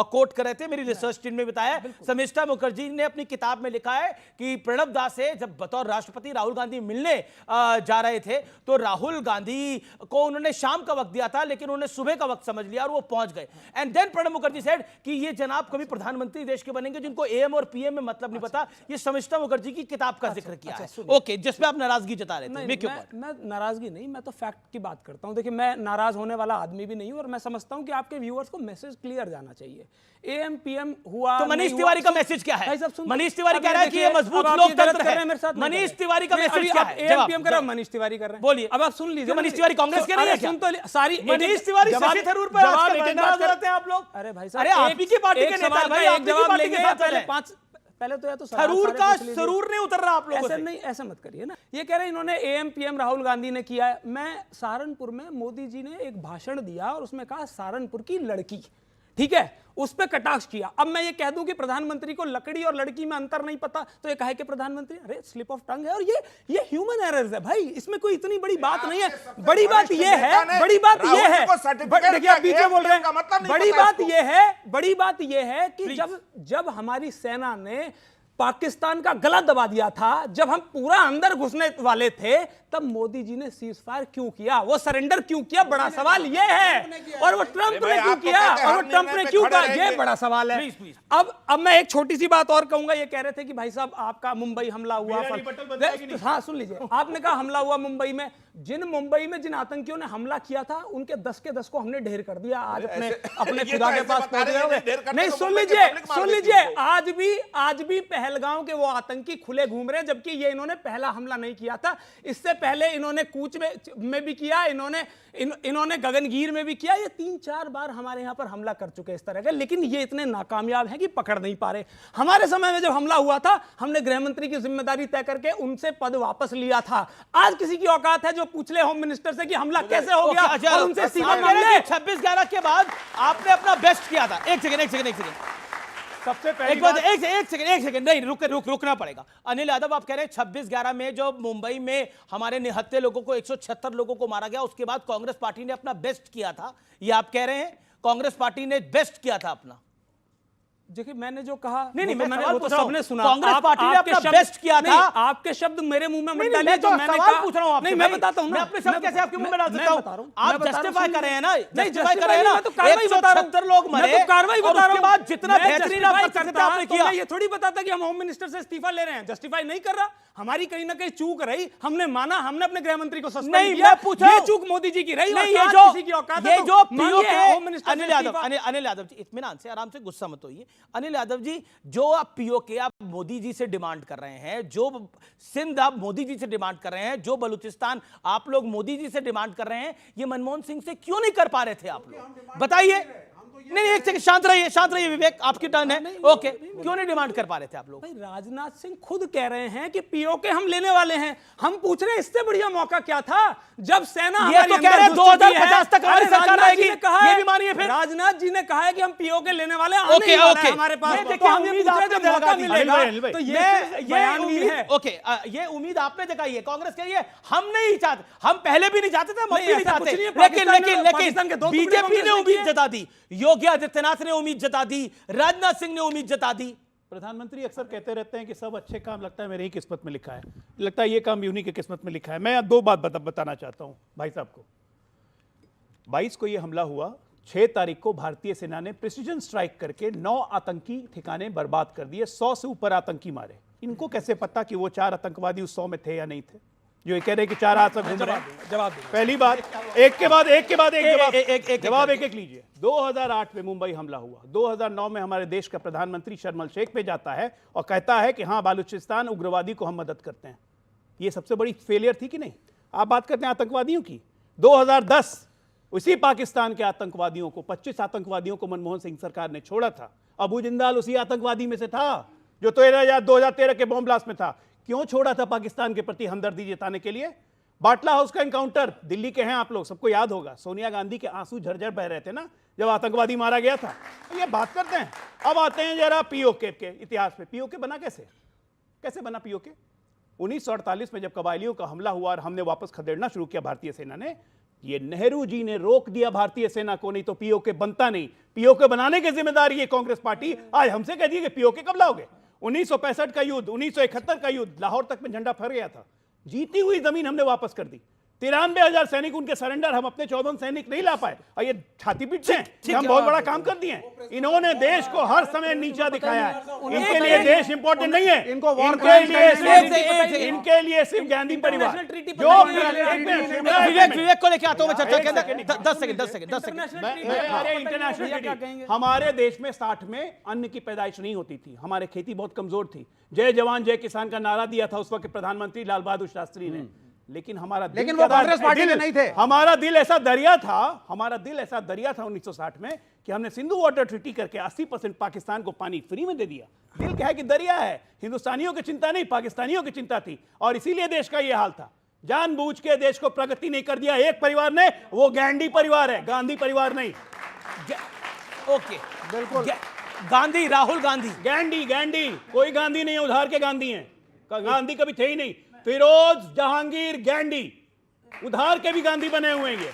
कोट कर रहे थे। मेरी रिसर्च टीम ने बताया, शमिष्ठा मुखर्जी ने अपनी किताब में लिखा है कि प्रणब दा से जब बतौर राष्ट्रपति राहुल गांधी मिलने जा रहे थे, तो राहुल गांधी को उन्होंने शाम का वक्त दिया था, लेकिन उन्होंने सुबह का वक्त समझ लिया और वो पहुंच गए। And then Pranab Mukherjee said कि ये जनाब कभी प्रधानमंत्री देश के बनेंगे जिनको एएम और पीएम में मतलब नहीं पता। ये शमिष्ठा मुखर्जी की किताब का जिक्र किया है। ओके, जिसमें आप नाराजगी जता रहे थे। मैं नाराजगी नहीं, मैं तो फैक्ट की बात करता हूं। देखिए, मैं नाराज होने वाला आदमी भी नहीं हूं और मैं समझता हूं कि आपके व्यूअर्स को मैसेज क्लियर जाना चाहिए। एएम पीएम हुआ तो मनीष तिवारी का मैसेज क्या है? मनीष तिवारी कह रहा है कि ये मजबूत लोकतंत्र है। मनीष तिवारी का मैसेज क्या है? एएम पीएम कर रहा है, मनीष तिवारी कर रहे हैं। बोलिए। अब आप सुन लीजिए। मनीष तिवारी कांग्रेस के नहीं है क्या? सुन तो सारी मनीष तिवारी शशि थरूर पर आजकल नाराज रहते हैं आप लोग। अरे भाई साहब, अरे आप ही की पार्टी के नेता है भाई, आप ही की पार्टी के साथ चले। पहले तो या तो थरूर का सरूर नहीं उतर रहा आप लोगों से। नहीं, ऐसा मत करिए ना। ये कह रहे हैं इन्होंने एएम पीएम राहुल गांधी ने किया है। मैं सहारनपुर में मोदी जी ने एक भाषण दिया और उसमें कहा सहारनपुर की लड़की, ठीक है, उस पर कटाक्ष किया। अब मैं ये कह दूं कि प्रधानमंत्री को लकड़ी और लड़की में अंतर नहीं पता, तो ये कहे कि प्रधानमंत्री, अरे स्लिप ऑफ टंग है। और ये ह्यूमन एरर्स है भाई, इसमें कोई इतनी बड़ी बात नहीं है। बड़ी बात ये है, बड़ी बात ये है, देखिए आप पीछे बोल रहे हैं, बड़ी बात ये है कि जब हमारी सेना ने पाकिस्तान का गला दबा दिया था, जब हम पूरा अंदर घुसने वाले थे, तब मोदी जी ने सीज फायर क्यों किया, वो सरेंडर क्यों किया, बड़ा सवाल ये है। और वो ट्रंप ने क्यों किया, और वो ट्रंप ने क्यों कहा, ये बड़ा सवाल है। अब मैं एक छोटी सी बात और कहूंगा। ये कह रहे थे कि भाई साहब आपका मुंबई हमला हुआ, हाँ सुन लीजिए, आपने कहा हमला हुआ मुंबई में। मुंबई में जिन आतंकियों ने हमला किया था, उनके 10 के 10 को हमने ढेर कर दिया। आज अपने खुदा के पास पहुंच गए। नहीं, सुन लीजिए, आज भी पहलगांव के वो आतंकी खुले घूम रहे हैं, जबकि ये इन्होंने पहला हमला नहीं किया था। इससे पहले इन्होंने कूच में भी किया, इन्होंने गगनगीर में भी किया। ये 3-4 बार हमारे यहां पर हमला कर चुके इस तरह के, लेकिन ये इतने नाकामयाब हैं कि पकड़ नहीं पा रहे। हमारे समय में जब हमला हुआ था, हमने गृह मंत्री की जिम्मेदारी तय करके उनसे पद वापस लिया था। आज किसी की औकात है जो पूछ ले होम मिनिस्टर से कि हमला कैसे हो गया और उनसे इस्तीफा मांग ले। 26/11 के बाद आपने अपना बेस्ट किया था। एक सेकंड सबसे पहली बात, एक सेकंड नहीं, रुकना पड़ेगा। अनिल यादव, आप कह रहे हैं 26/11 में जो मुंबई में हमारे निहत्थे लोगों को 176 लोगों को मारा गया, उसके बाद कांग्रेस पार्टी ने अपना बेस्ट किया था, ये आप कह रहे हैं? कांग्रेस पार्टी ने बेस्ट किया था अपना। देखिए, मैंने जो कहा नहीं, मैंने वो तो सबने सुना। कांग्रेस पार्टी ने अपना बेस्ट किया था। आपके शब्द मेरे मुंह में मत डालिए। जो मैंने कहा पूछ रहा हूं आपसे, नहीं, मैं बताता हूं ना, मैं अपने शब्द कैसे आपके मुंह में डाल सकता हूं? आप जस्टिफाई कर रहे हैं ना, नहीं जस्टिफाई कर रहे हैं ना, तो कार्रवाई बता रहा हूं। 176 लोग मरे, मैं तो कार्रवाई बता रहा हूं। उसके बाद जितना बेहतरीन आपने किया, ये थोड़ी बताता कि हम होम मिनिस्टर से इस्तीफा ले रहे हैं। जस्टिफाई नहीं कर रहा, हमारी कहीं ना कहीं चूक रही, हमने माना, हमने अपने गृह मंत्री को सस्पेंड किया। ये चूक मोदी जी की रही। नहीं, ये जो अनिल यादव जी, इत्मीनान से, आराम से, गुस्सा मत होइए। अनिल यादव जी, जो आप पीओके आप मोदी जी से डिमांड कर रहे हैं, जो सिंध आप मोदी जी से डिमांड कर रहे हैं, जो बलूचिस्तान आप लोग मोदी जी से डिमांड कर रहे हैं, ये मनमोहन सिंह से क्यों नहीं कर पा रहे थे आप लोग? बताइए। नहीं, एक सेकंड, शांत रहिए विवेक, आपकी टर्न है। ओके, क्यों नहीं डिमांड कर पा रहे थे आप लोग? भाई, राजनाथ सिंह खुद कह रहे हैं कि पीओके हम लेने वाले हैं। हम पूछ रहे हैं इससे बढ़िया मौका क्या था जब सेना ये तो कह रहे हैं 2050 तक हमारी सरकार रहेगी, ये भी मानिए। फिर राजनाथ जी ने कहा है कि हम पीओके लेने वाले हैं। ओके, हमारे पास देखिए, हम ये पूछ रहे हैं जब मौका मिलेगा तो ये उम्मीद है। ओके, ये उम्मीद आपने दिखाई है। कांग्रेस कह रही है हम नहीं चाहते, हम पहले भी नहीं चाहते थे, हम भी नहीं चाहते, लेकिन बीजेपी ने उम्मीद जता दी, योगी आदित्यनाथ ने उम्मीद जता दी, राजनाथ सिंह ने उम्मीद जता दी। प्रधानमंत्री अक्सर कहते रहते हैं कि सब अच्छे काम लगता है मेरे ही किस्मत में लिखा है, लगता है ये काम यूनी की किस्मत में लिखा है। मैं 2 बात बताना चाहता हूं भाई साहब को। 22 को ये हमला हुआ, 6 तारीख को भारतीय सेना ने प्रिसीजन स्ट्राइक करके 9 आतंकी ठिकाने बर्बाद कर दिए, 100 से ऊपर आतंकी मारे। इनको कैसे पता कि वो 4 आतंकवादी उस 100 में थे या नहीं थे? जो ये कह रहे हैं कि 4 हाथ से घूम रहे हैं। जवाब पहली बात, एक के बाद एक जवाब एक लीजिए। 2008 में मुंबई हमला हुआ, 2009 में हमारे देश का प्रधानमंत्री शर्म एल शेख पे जाता है और कहता है कि हाँ, बलूचिस्तान उग्रवादी को हम मदद करते हैं। ये सबसे बड़ी फेलियर थी कि नहीं? आप बात करते हैं आतंकवादियों की। 2010 उसी पाकिस्तान के आतंकवादियों को, 25 आतंकवादियों को मनमोहन सिंह सरकार ने छोड़ा था। अबू जिंदाल उसी आतंकवादी में से था जो 2013 के बॉम्ब ब्लास्ट में था। क्यों छोड़ा था? पाकिस्तान के प्रति हमदर्दी जताने के लिए। बाटला हाउस का एनकाउंटर, दिल्ली के हैं आप लोग, सबको याद होगा, सोनिया गांधी के आंसू झरझर बह रहे थे ना जब आतंकवादी मारा गया था। तो ये बात करते हैं। अब आते हैं जरा पीओके के इतिहास पे। पीओके बना कैसे बना पीओके? 1948 में जब कबायलियों का हमला हुआ और हमने वापस खदेड़ना शुरू किया भारतीय सेना ने, ये नेहरू जी ने रोक दिया भारतीय सेना को, नहीं तो पीओके बनता नहीं। पीओके बनाने की जिम्मेदारी है कांग्रेस पार्टी। आज हमसे कह दिए कि पीओके कब लाओगे? 1965 का युद्ध, 1971 का युद्ध, लाहौर तक में झंडा फहर गया था। जीती हुई जमीन हमने वापस कर दी। 93,000 सैनिक उनके सरेंडर, हम अपने 14 सैनिक नहीं ला पाए और ये छाती पीटते हैं कि हम बहुत बड़ा काम कर दिए हैं। इन्होंने देश को हर समय नीचा दिखाया है। इनके लिए देश इंपॉर्टेंट नहीं है, इनको इनके लिए सिर्फ गांधी परिवार जो विवेक को लेके आता हूं मैं चर्चा के अंदर। 10 सेकंड। इंटरनेशनल हमारे देश में 60 में अन्न की पैदाइश नहीं होती थी, हमारे खेती बहुत कमजोर थी। जय जवान जय किसान का नारा दिया था उस वक्त प्रधानमंत्री लाल बहादुर शास्त्री ने, लेकिन हमारा लेकिन वो कांग्रेस पार्टी के नहीं थे। हमारा दिल ऐसा दरिया था 1960 में कि हमने सिंधु वाटर ट्रीटी करके 80% पाकिस्तान को पानी फ्री में दे दिया। दिल क्या है कि दरिया है, हिंदुस्तानियों की चिंता नहीं, पाकिस्तानियों की चिंता थी, और इसीलिए देश का यह हाल था। जानबूझ के देश को प्रगति नहीं कर दिया एक परिवार ने, वो गांधी परिवार है, गांधी परिवार नहीं। ओके, बिल्कुल गांधी, राहुल गांधी, गांधी कोई गांधी नहीं है, उधार के गांधी हैं। गांधी कभी थे ही नहीं। फिरोज जहांगीर गांधी उधार के भी गांधी बने हुए हैं।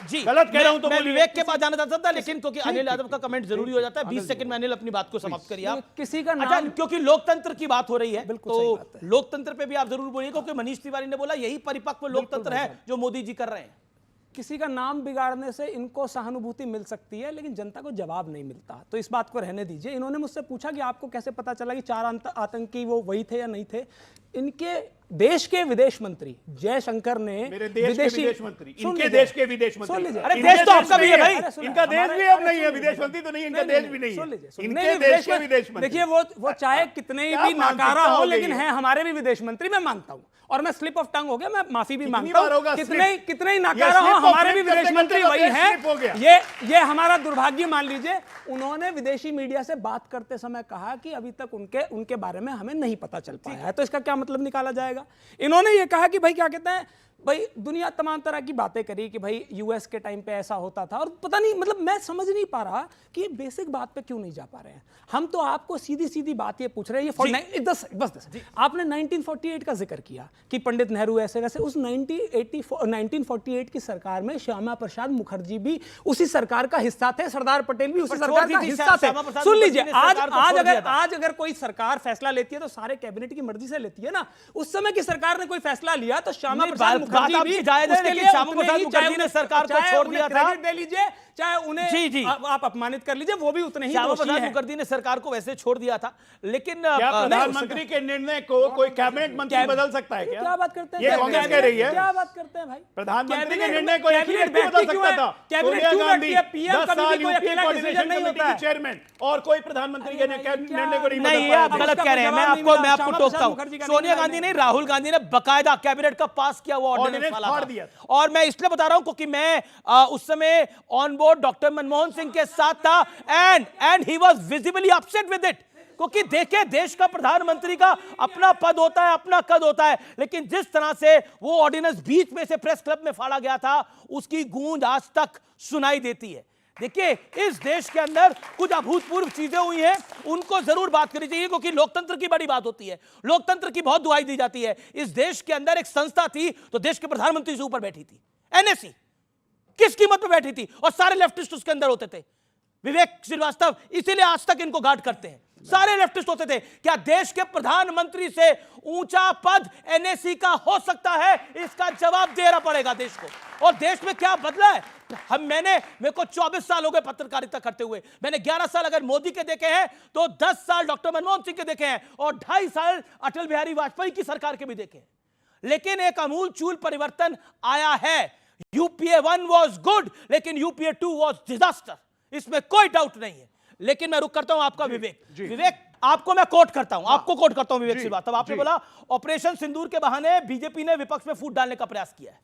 जी गलत कह रहा हूं तो मैं विवेक के पास जाना चाहता था, लेकिन क्योंकि अनिल यादव का कमेंट जरूरी हो जाता है। 20 सेकंड में अनिल अपनी बात को समाप्त करिए आप। किसी का अच्छा, नाम, क्योंकि लोकतंत्र की बात हो रही है, बिल्कुल तो लोकतंत्र पे भी आप जरूर बोलिए, क्योंकि मनीष तिवारी ने बोला यही परिपक्व लोकतंत्र है जो मोदी जी कर रहे हैं। किसी का नाम बिगाड़ने से इनको सहानुभूति मिल सकती है, लेकिन जनता को जवाब नहीं मिलता, तो इस बात को रहने दीजिए। इन्होंने मुझसे पूछा कि आपको कैसे पता चला कि 4 आतंकी वो वही थे या नहीं थे। इनके देश के विदेश मंत्री जयशंकर ने, मेरे देश के विदेश मंत्री, इनके देश के विदेश मंत्री, अरे देश तो आपका भी है भाई, इनका देश भी अब नहीं है, विदेश मंत्री तो नहीं, इनका देश भी नहीं है, इनके देश के विदेश मंत्री। देखिए वो चाहे कितने भी नाकारा हो, लेकिन है हमारे भी विदेश मंत्री, मैं मानता हूं, और मैं स्लिप ऑफ टंग हो गया, मैं माफी भी मांगता हूं। कितने ही नाकारा हो, हमारे भी विदेश मंत्री वही हैं। ये हमारा दुर्भाग्य मान लीजिए। उन्होंने विदेशी मीडिया से बात करते समय कहा कि अभी तक उनके बारे में हमें नहीं पता चल पाया है, तो इसका क्या मतलब निकाला जाएगा। इन्होंने ये कहा कि भाई क्या कहते हैं, भाई दुनिया तमाम तरह की बातें करी कि भाई यूएस के टाइम पे ऐसा होता था, और पता नहीं, मतलब मैं समझ नहीं पा रहा कि बेसिक बात पे क्यों नहीं जा पा रहे हैं। हम तो आपको सीधी सीधी बात ये पूछ रहे हैं। ये 10 आपने 1948 का जिक्र किया कि पंडित नेहरू ऐसे वैसे, उस 1948 की सरकार में श्यामा प्रसाद मुखर्जी भी उसी सरकार का हिस्सा थे, सरदार पटेल भी उसी सरकार का हिस्सा थे। सुन लीजिए, आज अगर कोई सरकार फैसला लेती है तो सारे कैबिनेट की मर्जी से लेती है ना। उस समय की सरकार ने कोई फैसला लिया तो श्यामा प्रसाद मुखर्जी भी जायज है, लेकिन श्यामा प्रसाद मुखर्जी ने सरकार को छोड़ दिया था। क्रेडिट दे लीजिए, चाहे उन्हें आप अपमानित कर लीजिए, वो भी उतने ही श्यामा प्रसाद मुखर्जी ने सरकार को वैसे छोड़ दिया था। लेकिन क्या प्रधानमंत्री के निर्णय को कोई कैबिनेट मंत्री बदल सकता है? क्या बात करते हैं, ये कांग्रेस कह रही है। क्या बात करते हैं भाई, प्रधानमंत्री के निर्णय को एक ही व्यक्ति बदल सकता था। कैबिनेट क्यों बैठती है? पीएम कभी भी कोई अकेला डिसीजन नहीं होता है। चेयरमैन और कोई प्रधानमंत्री के निर्णय को नहीं, ये आप गलत कह रहे हैं। मैं आपको टोकता हूं, सोनिया गांधी नहीं, राहुल गांधी ने बकायदा कैबिनेट का पास किया हुआ ऑर्डिनेंस फाड़ दिया। और मैं इसलिए बता रहा हूं क्योंकि मैं उस समय on board doctor Manmohan Singh के साथ था, and he was visibly upset with it. क्योंकि देखे, देश का प्रधानमंत्री का अपना पद होता है, अपना कद होता है, लेकिन जिस तरह से वो ऑर्डिनेंस बीच में से प्रेस क्लब में फाड़ा गया था, उसकी गूंज आज तक सुनाई देती है। देखिए, इस देश के अंदर कुछ अभूतपूर्व चीजें हुई हैं, उनको जरूर बात करनी चाहिए, क्योंकि लोकतंत्र की बड़ी बात होती है, लोकतंत्र की बहुत दुहाई दी जाती है। इस देश के अंदर एक संस्था थी तो देश के प्रधानमंत्री से ऊपर बैठी थी, एनएससी, किस कीमत पे बैठी थी, और सारे लेफ्टिस्ट उसके अंदर होते थे। विवेक श्रीवास्तव इसीलिए आज तक इनको गार्ड करते हैं, सारे लेफ्टिस्ट होते थे। क्या देश के प्रधानमंत्री से ऊंचा पद एनएससी का हो सकता है? इसका जवाब देना पड़ेगा देश को। और देश में क्या बदला है? मेरे को 24 साल हो गए पत्रकारिता करते हुए। मैंने 11 साल अगर मोदी के देखे हैं तो 10 साल डॉक्टर मनमोहन सिंह के देखे हैं, और 2.5 साल अटल बिहारी वाजपेयी की सरकार के भी देखे हैं। लेकिन एक अमूलचूल परिवर्तन आया है। यूपीए 1 वॉज गुड, लेकिन यूपीए 2 वॉज डिजास्टर, इसमें कोई डाउट नहीं है। लेकिन मैं रुक करता हूं आपका विवेक, आपको मैं कोट करता हूं, आपको कोट करता हूं विवेक श्रीवास्तव। आपने बोला ऑपरेशन सिंदूर के बहाने बीजेपी ने विपक्ष में फूट डालने का प्रयास किया है।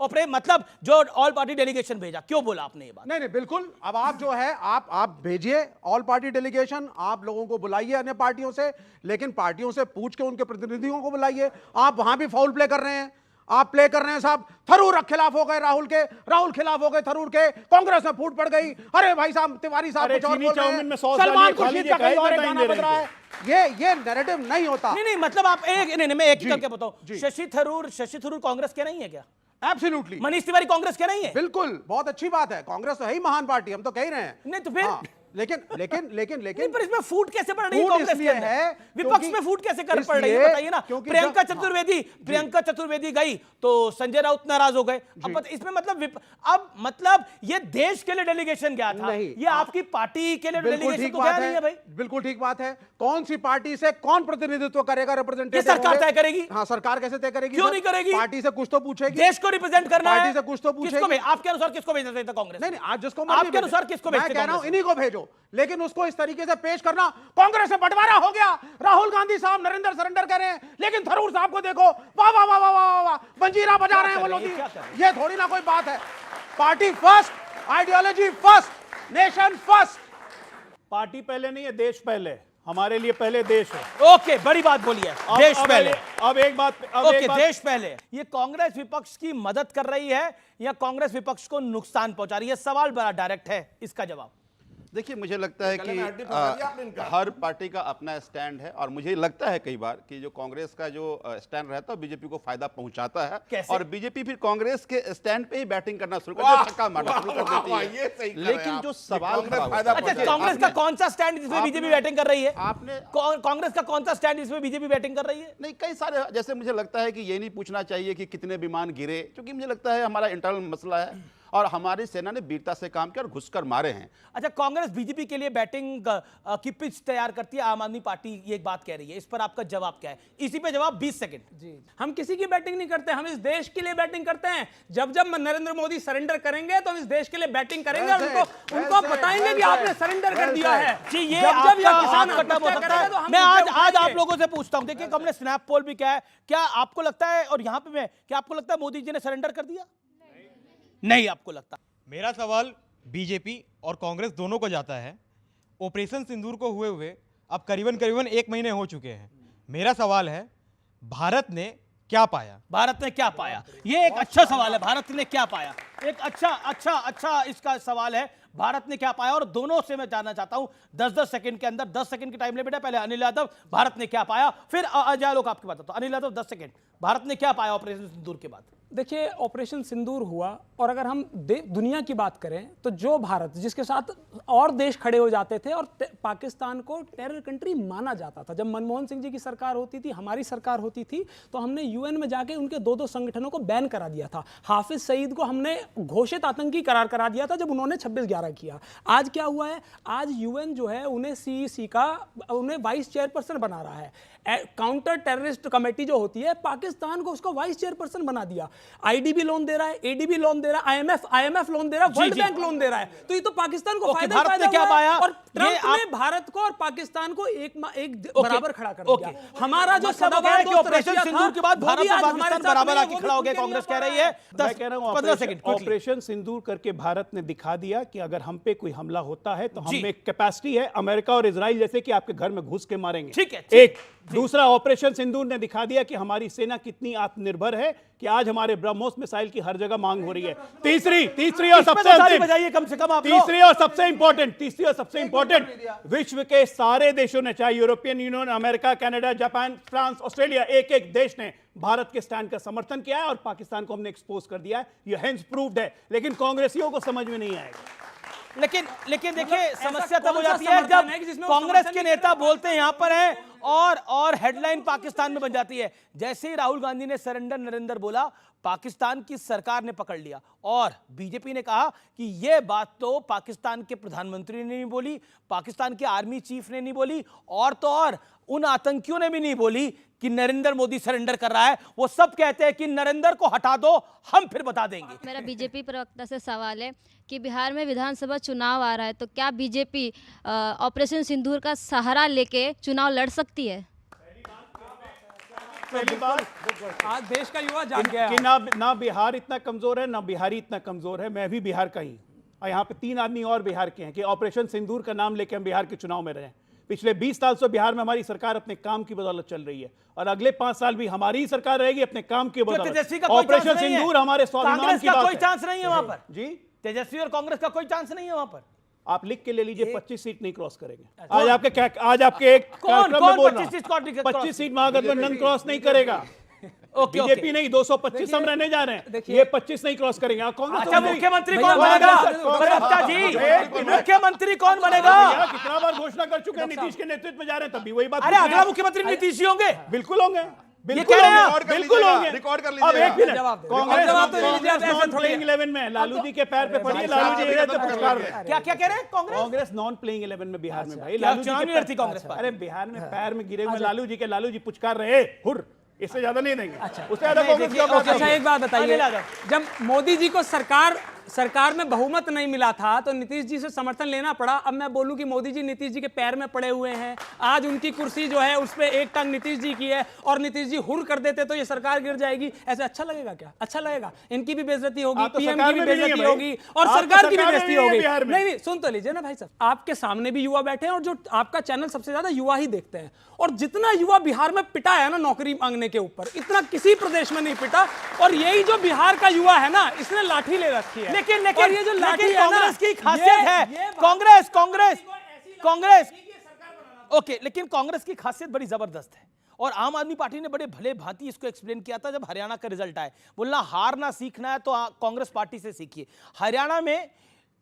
मतलब जो ऑल पार्टी डेलीगेशन भेजा, क्यों बोला आपने ये बात? नहीं, बिल्कुल। अब आप जो है आप भेजिए ऑल पार्टी डेलीगेशन, आप लोगों को बुलाइए अन्य पार्टियों से, लेकिन पार्टियों से पूछ के उनके प्रतिनिधियों को बुलाइए। आप वहां भी फाउल प्ले कर रहे हैं, आप प्ले कर रहे हैं साहब। थरूर खिलाफ हो गए राहुल के, राहुल खिलाफ हो गए थरूर के, कांग्रेस में फूट पड़ गई। अरे भाई साहब, तिवारी साहब कुछ और बोल रहे हैं, सलमान खुर्शीद का कहीं और गाना बज रहा है। ये नैरेटिव नहीं होता। नहीं, मतलब आप मैं एक करके बताऊं, शशि थरूर कांग्रेस के नहीं है क्या? एब्सोल्युटली। मनीष तिवारी कांग्रेस के नहीं है? बिल्कुल, बहुत अच्छी बात है। कांग्रेस तो है ही महान पार्टी, हम तो कह ही रहे हैं। नहीं तो फिर लेकिन लेकिन लेकिन नहीं, लेकिन पर इसमें फूट कैसे पड़ रही है फूट कांग्रेस के इसलिए अंदर? है विपक्ष क्योंकि- में फूट कैसे कर पड़ रही है इसलिए बताइए ना। क्योंकि प्रियंका जब- चतुर्वेदी गई तो संजय राउत नाराज हो गए। अब इसमें मतलब अब मतलब ये देश के लिए डेलीगेशन गया था, नहीं, ये आपकी पार्टी के लिए बिल्कुल डेलीगेशन ठीक तो बात गया नहीं है भाई। बिल्कुल ठीक बात है। कौन सी पार्टी से कौन प्रतिनिधित्व करेगा, रिप्रेजेंटेटिव? ये सरकार तय करेगी। हाँ, सरकार कैसे तय करेगी? क्यों सर? नहीं करेगी? पार्टी से कुछ तो पूछेगी, देश को रिप्रेजेंट करना है। पार्टी से कुछ तो किसको पूछेगी। आपके अनुसार किसको भेजना चाहिए था कांग्रेस? नहीं, आज जिसको आपके अनुसार किसको मैं भेजते कह रहा हूं कांग्रेस? इन्हीं को भेजो, लेकिन उसको इस तरीके से पेश करना, कांग्रेस से बंटवारा हो गया, राहुल गांधी साहब नरेंद्र सरेंडर कर रहे हैं, लेकिन थरूर साहब को देखो, वाह वाह वाह वाह वाह वाह, मंजीरा बजा रहे हैं वो लोग। ये थोड़ी ना कोई बात है। Party first, ideology first, nation first. Party पहले नहीं है, देश पहले। हमारे लिए पहले देश है। ओके, बड़ी बात बोली है, देश पहले। अब एक बात, ओके, देश पहले। ये कांग्रेस विपक्ष की मदद कर रही है या कांग्रेस विपक्ष को नुकसान पहुंचा रही है? सवाल बड़ा डायरेक्ट है, इसका जवाब। देखिए, मुझे लगता है कि हर पार्टी का अपना स्टैंड है, और मुझे लगता है कई बार कि जो कांग्रेस का जो स्टैंड रहता है बीजेपी को फायदा पहुंचाता है। कैसे? और बीजेपी फिर कांग्रेस के स्टैंड पे ही बैटिंग करना शुरू कर देती है, छक्का मारना शुरू कर देती है। लेकिन जो सवाल खड़ा होता है, अच्छा, कांग्रेस का कौन सा स्टैंड जिसमें बीजेपी बैटिंग कर रही है? आपने कांग्रेस का कौन सा स्टैंड जिसमें बीजेपी बैटिंग कर रही है? नहीं, कई सारे, जैसे मुझे लगता है कि ये नहीं पूछना चाहिए कि कितने विमान गिरे, क्योंकि मुझे लगता है हमारा इंटरनल मसला है, और हमारी सेना ने वीरता से काम किया और घुसकर मारे हैं। अच्छा, कांग्रेस बीजेपी के लिए बैटिंग की पिच तैयार करती है, आम आदमी पार्टी ये एक बात कह रही है, इस पर आपका जवाब क्या है? इसी पे जवाब 20 सेकंड। जी, हम किसी की बैटिंग नहीं करते, हम इस देश के लिए बैटिंग करते हैं। जब जब नरेंद्र मोदी सरेंडर करेंगे तो हम इस देश के लिए बैटिंग करेंगे और उनको बताएंगे कि आपने सरेंडर कर दिया है। जी, ये जब आपका किसान आपका टर्म हो आत्महत्या सकता करेगा है। तो हम मैं उस पे आज उठाएंगे। आप लोगों से पूछता हूं, देखिए हमने स्नैप पोल भी किया है, क्या आपको लगता है, और यहां पे मैं, क्या आपको लगता है मोदी जी ने सरेंडर कर दिया? नहीं आपको लगता? मेरा सवाल बीजेपी और कांग्रेस दोनों को जाता है। ऑपरेशन सिंदूर को हुए अब करीबन 1 महीने हो चुके हैं। मेरा सवाल है, भारत ने क्या पाया? भारत ने क्या पाया? ये एक अच्छा सवाल है, भारत ने क्या पाया? एक अच्छा इसका सवाल है, भारत ने क्या पाया? और दोनों से मैं जानना चाहता हूं 10-10 सेकंड के अंदर, 10 सेकंड की टाइम लिमिट है। पहले अनिल यादव, भारत ने क्या पाया, फिर अजय लोग आपकी बात। तो अनिल यादव 10 सेकंड, भारत ने क्या पाया ऑपरेशन सिंदूर के बाद? देखिए, ऑपरेशन सिंदूर हुआ, और अगर हम दुनिया की बात करें तो जो भारत, जिसके साथ और देश खड़े हो जाते थे और पाकिस्तान को टेरर कंट्री माना जाता था, जब मनमोहन सिंह जी की सरकार होती थी, हमारी सरकार होती थी, तो हमने यूएन में जाके उनके 2-2 संगठनों को बैन करा दिया था। हाफिज सईद को हमने घोषित आतंकी करार करा दिया था जब उन्होंने 26/11 किया। आज क्या हुआ है? आज यूएन जो है उन्हें सीईसी का उन्हें वाइस चेयरपर्सन बना रहा है। काउंटर टेररिस्ट कमेटी जो होती है, पाकिस्तान को उसका वाइस चेयरपर्सन बना दिया। आईडीबी लोन दे रहा है, एडीबी लोन दे रहा है, आईएमएफ लोन दे रहा है, वर्ल्ड बैंक लोन दे रहा है। तो ये तो पाकिस्तान को फायदा भारत ने क्या पाया? और ट्रंप ने भारत को और पाकिस्तान को एक बराबर खड़ा कर दिया। हमारा जो सदाबहार दोस्त ऑपरेशन सिंदूर के बाद भारत और पाकिस्तान बराबर आके खड़ा हो गया, कांग्रेस कह रही है। मैं कह रहा हूं 15 सेकंड ऑपरेशन सिंदूर करके भारत ने दिखा दिया कि अगर हम पे कोई हमला होता है तो हम में कैपेसिटी है अमेरिका और इजराइल जैसे कि आपके घर में घुस के मारेंगे। ठीक है। एक दूसरा, ऑपरेशन सिंदूर ने दिखा दिया कि हमारी सेना कितनी आत्मनिर्भर है, कि आज हमारे ब्रह्मोस मिसाइल की हर जगह मांग हो रही है। तीसरी और सबसे अंतिम, कम से कम आप तीसरी और सबसे इंपॉर्टेंट, विश्व के सारे देशों ने, चाहे European union, America, Canada, Japan, France, Australia, एक देश ने भारत के स्टैंड का समर्थन किया है और पाकिस्तान को हमने एक्सपोज कर दिया है। ये हेंस प्रूव्ड है, लेकिन कांग्रेसियों को समझ में नहीं आएगा। लेकिन देखिए, समस्या तब हो जाती है जब कांग्रेस के नेता बोलते हैं यहां पर हैं और हेडलाइन पाकिस्तान में बन जाती है। जैसे ही राहुल गांधी ने सरेंडर नरेंद्र बोला, पाकिस्तान की सरकार ने पकड़ लिया, और बीजेपी ने कहा कि यह बात तो पाकिस्तान के प्रधानमंत्री ने नहीं बोली, पाकिस्तान के आर्मी चीफ ने नहीं बोली, और तो और उन आतंकियों ने भी नहीं बोली कि नरेंद्र मोदी सरेंडर कर रहा है। वो सब कहते हैं कि नरेंद्र को हटा दो, हम फिर बता देंगे। मेरा बीजेपी प्रवक्ता से सवाल है कि बिहार में विधानसभा चुनाव आ रहा है, तो क्या बीजेपी ऑपरेशन सिंदूर का सहारा लेके चुनाव लड़ सकती है? पहली बात, आज देश का युवा जाग गया कि ना बिहार इतना कमजोर है, ना बिहारी इतना कमजोर है। मैं भी बिहार का ही, और यहाँ पे 3 आदमी और बिहार के हैं कि ऑपरेशन सिंदूर का नाम लेके हम बिहार के चुनाव में रहे। पिछले 20 साल से बिहार में हमारी सरकार अपने काम की बदौलत चल रही है, और अगले 5 साल भी हमारी ही सरकार रहेगी अपने काम की बदौलत। ऑपरेशन सिंदूर हमारे स्वाभिमान की बात है। कोई चांस नहीं है वहां पर जी। तेजस्वी और कांग्रेस का कोई चांस नहीं है वहां पर। आप लिख के ले लीजिए, 25 सीट नहीं क्रॉस करेंगे। आज आपके एक कार्यक्रम में बोल रहा हूं, 25 सीट महागठबंधन क्रॉस नहीं करेगा। ओके, बीजेपी नहीं 225 हम रहने जा रहे हैं, ये 25 नहीं क्रॉस करेंगे। कांग्रेस अच्छा, मुख्यमंत्री कौन बनेगा? प्रवक्ता जी, मुख्यमंत्री कौन बनेगा? कितना बार घोषणा कर चुके हैं नीतीश के नेतृत्व में जा रहे हैं, तब भी वही बात। अरे अगला मुख्यमंत्री नीतीश जी होंगे? बिल्कुल होंगे, बिल्कुल होंगे, बिल्कुल होंगे। रिकॉर्ड कर अब एक मिनट, कांग्रेस नॉन प्लेइंग 11 में लालू जी के पैर पे पड़िए, लालू जी पुरस्कार। क्या क्या कह रहे हैं? कांग्रेस नॉन प्लेइंग 11 में बिहार में भाई, क्या लालू जी चुनाव के नहीं लड़ती कांग्रेस पर? अरे बिहार में पैर में गिरे हुए लालू जी के, लालू जी पुचकार रहे हुर, इससे ज्यादा नहीं देंगे। उससे ज्यादा कांग्रेस। अच्छा, एक बात बताइए, जब मोदी जी को सरकार में बहुमत नहीं मिला था तो नीतीश जी से समर्थन लेना पड़ा। अब मैं बोलूं कि मोदी जी नीतीश जी के पैर में पड़े हुए हैं, आज उनकी कुर्सी जो है उस पे एक टंग नीतीश जी की है, और नीतीश जी हुर कर देते तो ये सरकार गिर जाएगी। ऐसे अच्छा लगेगा क्या? अच्छा लगेगा? इनकी भी बेइज्जती होगी, पीएम की भी बेइज्जती होगी, और सरकार की भी बेइज्जती होगी। नहीं, सुन तो लीजिए ना भाई साहब, आपके सामने भी युवा बैठे हैं, और जो आपका चैनल सबसे ज्यादा युवा ही देखते हैं, और जितना युवा बिहार में पिटा है ना नौकरी मांगने के ऊपर, इतना किसी प्रदेश में नहीं पिटा। और यही जो बिहार का युवा है ना, इसने लाठी ले रखी है। लेकिन ये जो लाठी है ना, कांग्रेस की खासियत है, कांग्रेस ओके, लेकिन कांग्रेस की खासियत बड़ी जबरदस्त है, और आम आदमी पार्टी ने बड़े भले भांति इसको एक्सप्लेन किया था जब हरियाणा का रिजल्ट आया। बोलना हारना सीखना है तो कांग्रेस पार्टी से सीखिए। हरियाणा में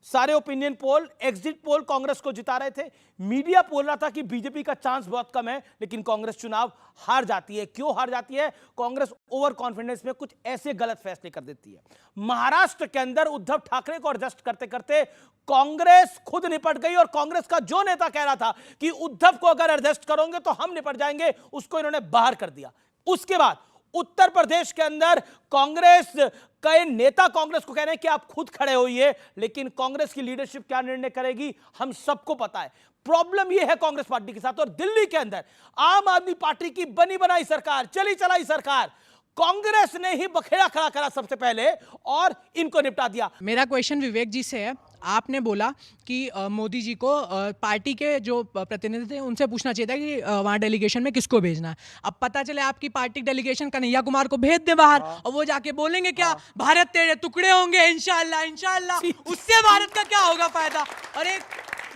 सारे opinion poll, exit poll Congress को जिता रहे थे। मीडिया बोल रहा था कि बीजेपी का चांस बहुत कम है, लेकिन कांग्रेस चुनाव हार जाती है। क्यों हार जाती है? कांग्रेस ओवर कॉन्फिडेंस में कुछ ऐसे गलत फैसले कर देती है। महाराष्ट्र के अंदर उद्धव ठाकरे को एडजस्ट करते करते कांग्रेस खुद निपट गई, और कांग्रेस का जो नेता कह रहा था कि उद्धव को अगर एडजस्ट करोगे तो हम निपट जाएंगे, उसको इन्होंने बाहर कर दिया। उसके बाद उत्तर प्रदेश के अंदर कांग्रेस कई नेता कांग्रेस को कह रहे हैं कि आप खुद खड़े होइए, लेकिन कांग्रेस की लीडरशिप क्या निर्णय करेगी हम सबको पता है। प्रॉब्लम यह है कांग्रेस पार्टी के साथ। और दिल्ली के अंदर आम आदमी पार्टी की बनी बनाई सरकार, चली चलाई सरकार, कांग्रेस ने ही बखेड़ा खड़ा करा सबसे पहले और इनको निपटा दिया। मेरा क्वेश्चन विवेक जी से है। आपने बोला कि मोदी जी को पार्टी के जो प्रतिनिधि थे उनसे पूछना चाहिए था कि वहाँ डेलीगेशन में किसको भेजना है। अब पता चले आपकी पार्टी डेलीगेशन कन्हैया कुमार को भेज दे बाहर, और वो जाके बोलेंगे क्या, भारत तेरे टुकड़े होंगे इंशाल्लाह इंशाल्लाह। उससे भारत का क्या होगा फायदा?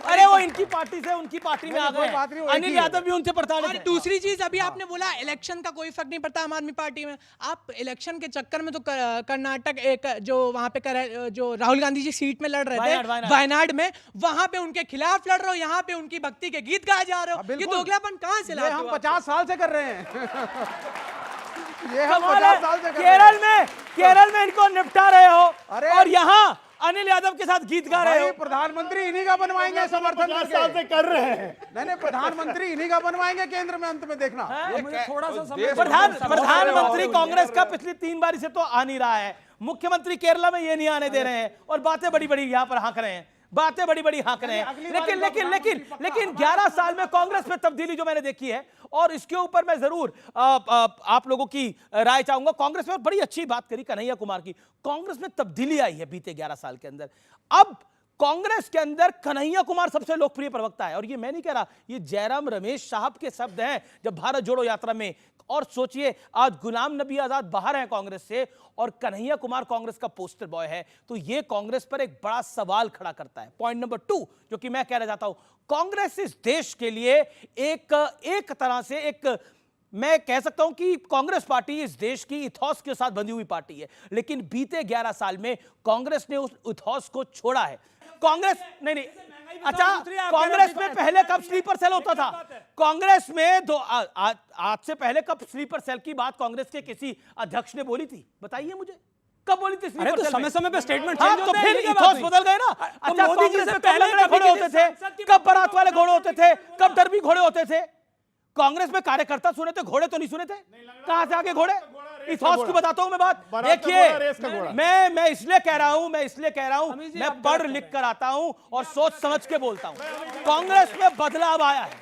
अरे वो इनकी पार्टी से उनकी पार्टी में आ गए, अनिल यादव भी उनसे प्रताड़ित है। दूसरी चीज, अभी आपने बोला इलेक्शन का कोई फर्क नहीं पड़ता आम आदमी पार्टी में। आप इलेक्शन के चक्कर में तो कर्नाटक एक जो वहां पे जो राहुल गांधी जी सीट में लड़ रहे थे वायनाड में, वहां पे उनके खिलाफ लड़ रहे हो, यहाँ पे उनकी भक्ति के गीत गाए जा रहे हो। ये दोगलापन कहाँ से लाते हो? हम 50 साल से कर रहे हैं। ये हम 50 साल से कर रहे हैं। केरल में इनको निपटा रहे हो, और यहाँ अनिल यादव के साथ गीत गा रहे हो। प्रधानमंत्री इन्हीं का बनवाएंगे समर्थन साल से कर रहे हैं। नहीं, प्रधानमंत्री इन्हीं का बनवाएंगे केंद्र में, अंत में देखना। थोड़ा सा समय, प्रधानमंत्री कांग्रेस का पिछली 3 बार से तो आ नहीं रहा है। मुख्यमंत्री केरला में ये नहीं आने दे रहे हैं, और बातें बड़ी बड़ी यहाँ पर हाँक रहे हैं, बातें बड़ी बड़ी हाँक रहे हैं। लेकिन 11 साल में कांग्रेस में तब्दीली जो मैंने देखी है, और इसके ऊपर मैं जरूर आप लोगों की राय चाहूंगा। कांग्रेस में बड़ी अच्छी बात करी कन्हैया कुमार की, कांग्रेस में तब्दीली आई है बीते 11 साल के अंदर। अब कांग्रेस के अंदर कन्हैया कुमार सबसे लोकप्रिय प्रवक्ता है, और ये मैं नहीं कह रहा, ये जयराम रमेश साहब के शब्द हैं जब भारत जोड़ो यात्रा में। और सोचिए, आज गुलाम नबी आजाद बाहर हैं कांग्रेस से, और कन्हैया कुमार कांग्रेस का पोस्टर बॉय है, तो ये कांग्रेस पर एक बड़ा सवाल खड़ा करता है। पॉइंट नंबर 2 जो कि मैं कहना चाहता हूं, कांग्रेस इस देश के लिए एक तरह से मैं कह सकता हूं कि कांग्रेस पार्टी इस देश की इथॉस के साथ बंधी हुई पार्टी है, लेकिन बीते 11 साल में कांग्रेस ने उस इथॉस को छोड़ा है। कांग्रेस नहीं, अच्छा, कांग्रेस में पहले कब स्लीपर सेल होता था? कांग्रेस में आज से पहले कब स्लीपर सेल की बात कांग्रेस के किसी अध्यक्ष ने बोली थी? बताइए मुझे, कब बोली थी स्लीपर सेल? समय समय पे स्टेटमेंट चेंज होते हैं, तो फिर इथॉस बदल गए ना। अच्छा, कांग्रेस में कब लंगड़े घोड़े होते थे, कब बारात वाले घोड़े होते थे, कब डरबी घोड़े होते थे? कांग्रेस में कार्यकर्ता सुने थे, घोड़े तो नहीं सुने थे। कहां से आगे घोड़े? इतिहास की बताता हूं मैं बात। देखिए, मैं इसलिए कह रहा हूं, मैं पढ़ लिख कर आता हूं और सोच समझ के बोलता हूं। कांग्रेस में बदलाव आया है,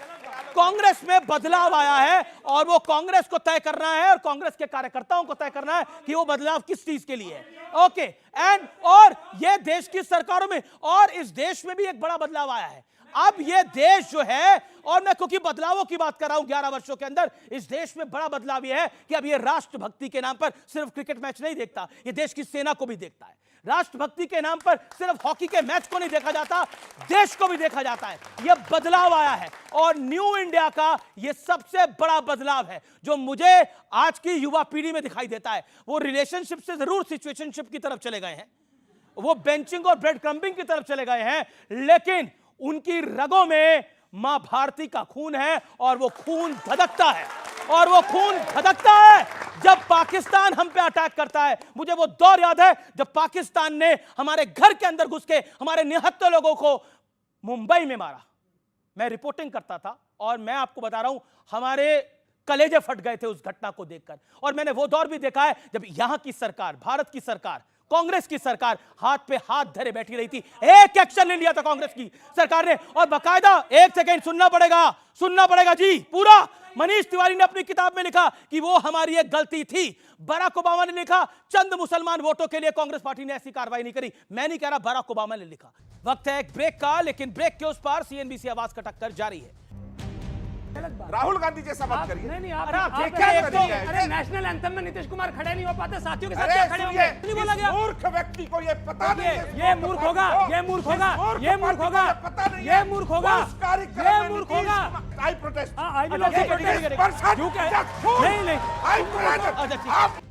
कांग्रेस में बदलाव आया है, और वो कांग्रेस को तय करना है और कांग्रेस के कार्यकर्ताओं को तय करना है कि वो बदलाव किस चीज के लिए है। ओके, और ये देश की सरकारों में और इस देश में भी एक बड़ा बदलाव आया है। अब ये देश जो है, और मैं क्योंकि बदलावों की बात कर रहा हूं 11 वर्षों के अंदर, इस देश में बड़ा बदलाव यह है कि अब ये राष्ट्रभक्ति के नाम पर सिर्फ क्रिकेट मैच नहीं देखता, ये देश की सेना को भी देखता है। राष्ट्रभक्ति के नाम पर सिर्फ हॉकी के मैच को नहीं देखा जाता, देश को भी देखा जाता है। यह बदलाव आया है और न्यू इंडिया का यह सबसे बड़ा बदलाव है जो मुझे आज की युवा पीढ़ी में दिखाई देता है। वो रिलेशनशिप से जरूर सिचुएशनशिप की तरफ चले गए हैं, वो बेंचिंग और ब्रेड क्रम्बिंग की तरफ चले गए हैं, लेकिन उनकी रगों में मां भारती का खून है और वो खून धधकता है, और वो खून धधकता है जब पाकिस्तान हम पे अटैक करता है। मुझे वो दौर याद है जब पाकिस्तान ने हमारे घर के अंदर घुस के हमारे निहत्थे लोगों को मुंबई में मारा। मैं रिपोर्टिंग करता था और मैं आपको बता रहा हूं, हमारे कलेजे फट गए थे उस घटना को देखकर। और मैंने वो दौर भी देखा है जब यहां की सरकार, भारत की सरकार, कांग्रेस की सरकार हाथ पे हाथ धरे बैठी रही थी। एक एक्शन नहीं लिया था कांग्रेस की सरकार ने, और बाकायदा, एक सेकेंड सुनना पड़ेगा जी पूरा। मनीष तिवारी ने अपनी किताब में लिखा कि वो हमारी एक गलती थी। बराक ओबामा ने लिखा चंद मुसलमान वोटों के लिए कांग्रेस पार्टी ने ऐसी कार्रवाई नहीं करी। मैं नहीं कह रहा, बराक ओबामा ने लिखा। वक्त है एक ब्रेक का, लेकिन ब्रेक के उस पार सीएनबीसी आवाज का टक्कर जारी है। राहुल गांधी जैसा मत करिए। नहीं अरे नेशनल एंथम में नीतीश कुमार खड़े नहीं हो पाते, साथियों के साथ क्या खड़े होंगे? नहीं बोला गया। मूर्ख व्यक्ति को ये पता नहीं है। ये मूर्ख होगा, ये मूर्ख होगा, ये मूर्ख होगा, ये मूर्ख होगा, ये मूर्ख होगा। I protest. I will also protest. क्यों क्या? नहीं I protest.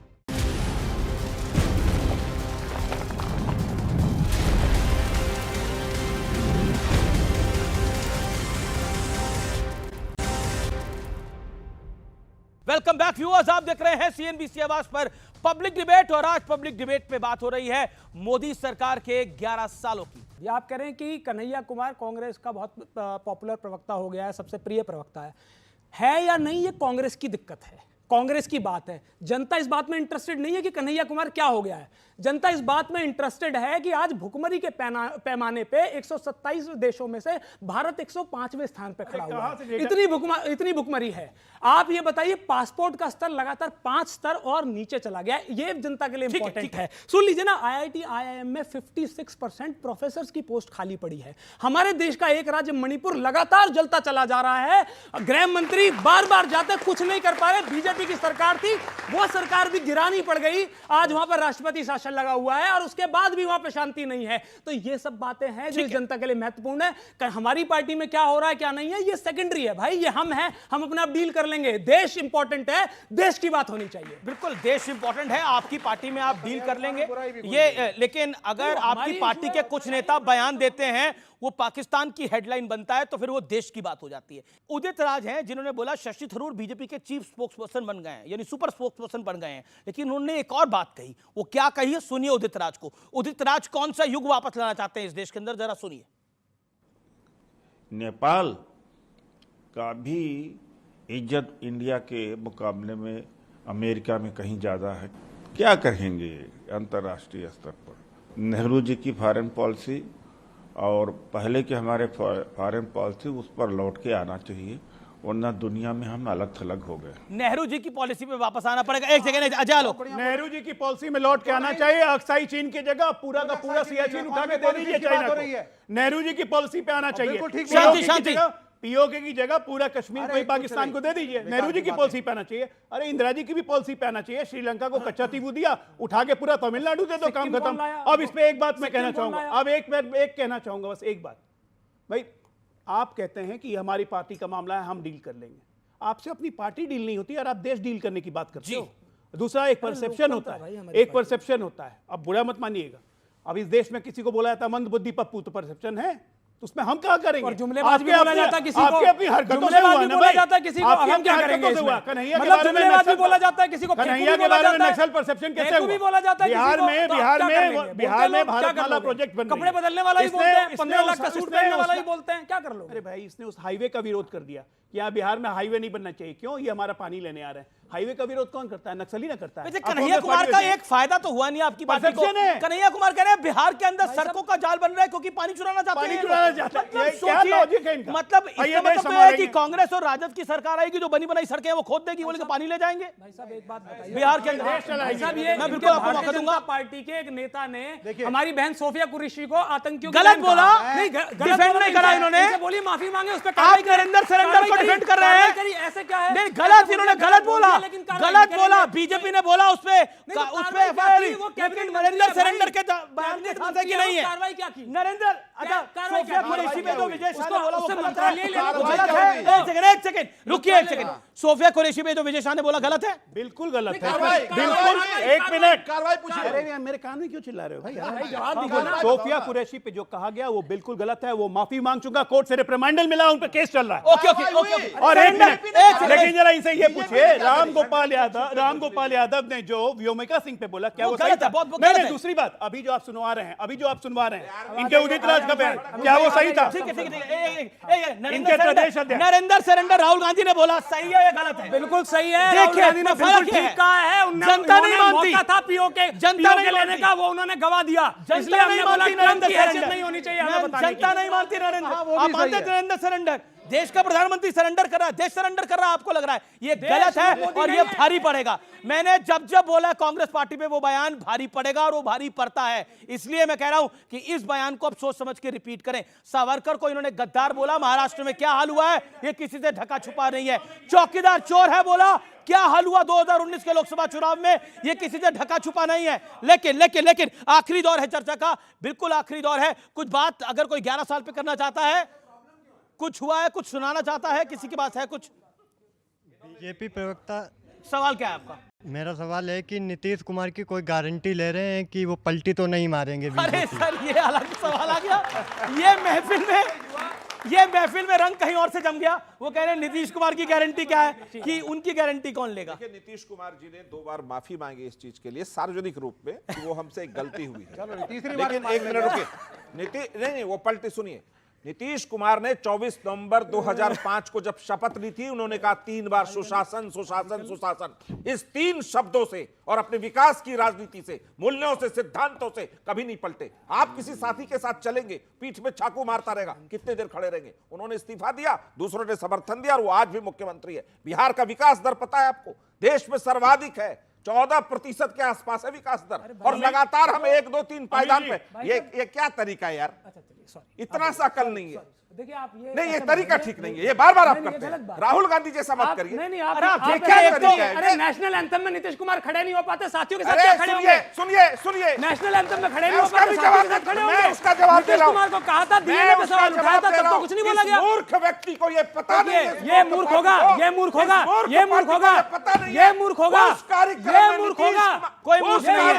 Welcome back viewers, आप देख रहे हैं सीएनबीसी आवाज पर पब्लिक डिबेट, और आज पब्लिक डिबेट में बात हो रही है मोदी सरकार के 11 सालों की। ये आप कह रहे हैं कि कन्हैया कुमार कांग्रेस का बहुत पॉपुलर प्रवक्ता हो गया है, सबसे प्रिय प्रवक्ता है या नहीं, ये कांग्रेस की दिक्कत है, कांग्रेस की बात है। जनता इस बात में इंटरेस्टेड नहीं है कि कन्हैया कुमार क्या हो गया है। जनता इस बात में इंटरेस्टेड है कि आज भुखमरी के पैमाने पे 127 देशों में से भारत 105वें स्थान पे खड़ा हुआ है। इतनी भुखमरी है। आप ये बताइए, पासपोर्ट का स्तर लगातार 5 स्तर और नीचे चला गया। ये जनता के लिए इंपॉर्टेंट है। सुन लीजिए ना, IIT IIM में 56% प्रोफेसर की पोस्ट खाली पड़ी है। हमारे देश का एक राज्य मणिपुर लगातार जलता चला जा रहा है। गृह मंत्री बार बार जाते, कुछ नहीं कर पा रहे। बीजेपी की सरकार थी, वो सरकार भी गिरानी पड़ गई। आज वहां पर राष्ट्रपति शासन लगा हुआ है और उसके बाद भी वहां पर शांति नहीं है। तो ये सब बातें हैं जो जनता के लिए महत्वपूर्ण है। हमारी पार्टी में क्या हो रहा है क्या नहीं है ये सेकेंडरी है भाई, ये हम हैं, हम अपना डील कर लेंगे। देश इंपॉर्टेंट है, देश की बात होनी चाहिए। बिल्कुल, देश इंपॉर्टेंट है, आपकी पार्टी में आप डील कर लेंगे ये, लेकिन अगर आपकी पार्टी के कुछ नेता बयान देते हैं, वो पाकिस्तान की हेडलाइन बनता है, तो फिर वो देश की बात हो जाती है। उदित राज हैं जिन्होंने बोला शशि थरूर बीजेपी के चीफ स्पोक्सपर्सन बन गए हैं, यानी सुपर स्पोक्सपर्सन बन गए हैं। लेकिन उन्होंने एक और बात कही, वो क्या कही है सुनिए उदित राज को। उदित राज कौन सा युग वापस लाना चाहते हैं इस देश के अंदर, जरा सुनिए। नेपाल का भी इज्जत इंडिया के मुकाबले में अमेरिका में कहीं ज्यादा है। क्या कहेंगे अंतर्राष्ट्रीय स्तर पर? नेहरू जी की फॉरेन पॉलिसी और पहले के हमारे फॉरेन पॉलिसी, उस पर लौट के आना चाहिए, वरना दुनिया में हम अलग थलग हो गए। नेहरू जी की पॉलिसी पे वापस आना पड़ेगा। एक सेकंड अजय लो, नेहरू जी की पॉलिसी में लौट के आना चाहिए। अक्साई चीन की जगह पूरा का पूरा सियाचिन उठा के दे दीजिए चाइना को। नेहरू जी की पॉलिसी पे आना चाहिए। शांति पीओके की जगह पूरा कश्मीर को पाकिस्तान को दे दीजिए। नेहरू जी की पॉलिसी पे आना चाहिए। अरे इंदिरा जी की भी पॉलिसी पे आना चाहिए। श्रीलंका को कच्चा तीबू दिया, उठा के पूरा तमिलनाडु दे दो, काम खत्म। अब इस पे एक बात मैं कहना चाहूंगा, अब एक कहना चाहूंगा, बस एक बात। भाई आप कहते हैं कि हमारी पार्टी का मामला है, हम डील कर लेंगे। आपसे अपनी पार्टी डील नहीं होती और आप देश डील करने की बात करते हो। दूसरा एक परसेप्शन होता है, एक परसेप्शन होता है। अब बुरा मत मानिएगा, अब इस देश में किसी को बोला जाता है मंद बुद्धि पप्पू, तो परसेप्शन है, तो उसमें हम क्या करेंगे? जुमलेबाज भी बोला जाता है किसी को, आपकी अपनी हरकतों से हुआ ना भाई, किसी को हम क्या करेंगे? कन्हैया के बारे में भी बोला जाता है किसी को, कन्हैया के बारे में नक्सल परसेप्शन कैसे हुआ? बोला जाता है बिहार में भारतमाला प्रोजेक्ट बन, कपड़े बदलने वाला ही बोलते हैं, 15 लाख का सूट पहनने वाला ही बोलते हैं, क्या कर लो? अरे भाई, इसने उस हाईवे का विरोध कर दिया कि यहाँ बिहार में हाईवे नहीं बनना चाहिए। क्यों? ये हमारा पानी लेने आ रहे हैं। हाईवे का विरोध कौन करता है? नक्सली ना करता है। वैसे कन्हैया कुमार का एक फायदा तो हुआ नहीं आपकी पार्टी को। कन्हैया कुमार कह रहे हैं बिहार के अंदर सड़कों का जाल बन रहा है क्योंकि पानी चुराना चाहते हैं। मतलब इसका मतलब तो है कि कांग्रेस और राजद की सरकार आएगी, जो बनी बनाई सड़कें वो खोद देगी, बोले पानी ले जाएंगे। भाई साहब एक बात बताइए, बिहार के अंदर मैं बिल्कुल आपको मौका दूंगा। पार्टी के एक नेता ने हमारी बहन सोफिया कुरैशी को आतंकियों गलत बोला, डिफेंड नहीं करा इन्होंने। बोलिए माफी मांगे, उस पर आप नरेंद्र सरेंडर को डिफेंड कर रहे हैं। ऐसे क्या है? नहीं गलत, इन्होंने गलत बोला, गलत बोला। बीजेपी ने बोला उसपे नरेंद्र सरेंडर के बयान के साथ है कि नहीं है कार्रवाई क्या की नरेंद्र? अच्छा सोफिया कुरैशी पे जो विजय शाह ने बोला वो गलत है। एक सेकंड रुकिए, एक सेकंड। सोफिया कुरैशी पे जो विजय शाह ने बोला गलत है? बिल्कुल गलत है, बिल्कुल। एक मिनट, कार्रवाई पूछिए। अरे मेरे कान में क्यों चिल्ला रहे हो भाई? जवाब दीजिए। सोफिया कुरैशी पे जो कहा गया वो बिल्कुल गलत है। वो माफी मांग चुका, कोर्ट से रिप्रिमांडल मिला, उन पर केस चल रहा है। Okay okay okay. और एक मिनट, लेकिन जरा इनसे ये पूछिए, राम गोपाल यादव ने जो व्योमिका सिंह पे बोला, क्या वो सही था? नहीं, दूसरी बात, अभी जो आप सुनवा रहे हैं, इनके उदित राज का बयान, क्या वो सही था? ठीक है। नरेंद्र सरेंडर राहुल गांधी ने बोला सही है या गलत है? बिल्कुल सही है। देखिए, राहुल गांधी ने बिल्कुल ठीक कहा है। जनता नहीं मानती, मौका था पीओ के लेने का, वो उन्होंने गवा दिया। इसलिए हमने बोला नरेंद्र सरेंडर नहीं होनी चाहिए। जनता नहीं मानती नरेंद्र। आप मानते नरेंद्र सरेंडर? देश का प्रधानमंत्री सरेंडर कर रहा है, देश सरेंडर कर रहा है, आपको लग रहा है ये गलत है और ये भारी पड़ेगा। मैंने जब बोला कांग्रेस पार्टी पे वो बयान भारी पड़ेगा और वो भारी पड़ता है। इसलिए मैं कह रहा हूं कि इस बयान को अब सोच समझ के रिपीट करें। सावरकर को इन्होंने गद्दार बोला, महाराष्ट्र में क्या हाल हुआ है ये किसी से ढका छुपा नहीं है। चौकीदार चोर है बोला, क्या हाल हुआ 2019 के लोकसभा चुनाव में ये किसी से ढका छुपा नहीं है। लेकिन आखिरी दौर है चर्चा का, बिल्कुल आखिरी दौर है। कुछ बात अगर कोई 11 साल पे करना चाहता है, कुछ हुआ है, कुछ सुनाना चाहता है, किसी के पास है कुछ? बीजेपी प्रवक्ता, सवाल क्या है आपका? मेरा सवाल है कि नीतीश कुमार की कोई गारंटी ले रहे हैं कि वो पलटी तो नहीं मारेंगे? अरे सर ये अलग सवाल आ गया। ये महफिल में रंग कहीं और से जम गया। वो कह रहे हैं नीतीश कुमार की गारंटी क्या है, कि उनकी गारंटी कौन लेगा? देखिए, नीतीश कुमार जी ने 2 बार माफी मांगी इस चीज के लिए सार्वजनिक रूप में कि वो हमसे एक गलती हुई है। लेकिन एक मिनट रुकिए, नहीं वो पलटी सुनिए। नीतीश कुमार ने 24 नवंबर 2005 को जब शपथ ली थी, उन्होंने कहा 3 बार सुशासन सुशासन सुशासन। इस 3 शब्दों से और अपने विकास की राजनीति से, मूल्यों से, सिद्धांतों से कभी नहीं पलटे। आप किसी साथी के साथ चलेंगे, पीठ में चाकू मारता रहेगा, कितने देर खड़े रहेंगे? उन्होंने इस्तीफा दिया, दूसरों ने समर्थन दिया और वो आज भी मुख्यमंत्री है। बिहार का विकास दर पता है आपको, देश में सर्वाधिक है, 14% के आसपास है विकास दर, और लगातार हम 1, 2, 3 पायदान पे। ये क्या तरीका है यार? इतना सा अकल नहीं है। देखिए आप नहीं, ये तरीका ठीक नहीं है, ये बार बार आप करते हैं। राहुल गांधी जैसा मत करिए। नहीं आप अरे नेशनल एंथम में नीतीश कुमार खड़े नहीं हो पाते, साथियों के साथ क्या खड़े होंगे? सुनिए नेशनल एंथम में खड़े नहीं हो पाते, साथियों के साथ खड़े होंगे। उसका जवाब दे रहा हूं। कुमार को कहा था, डीएनए पे सवाल उठाया था, तब तो कुछ नहीं बोला गया। मूर्ख व्यक्ति को ये पता नहीं है। ये मूर्ख होगा, ये मूर्ख होगा, ये मूर्ख होगा, ये मूर्ख होगा, ये मूर्ख होगा। कोई मूर्ख नहीं है,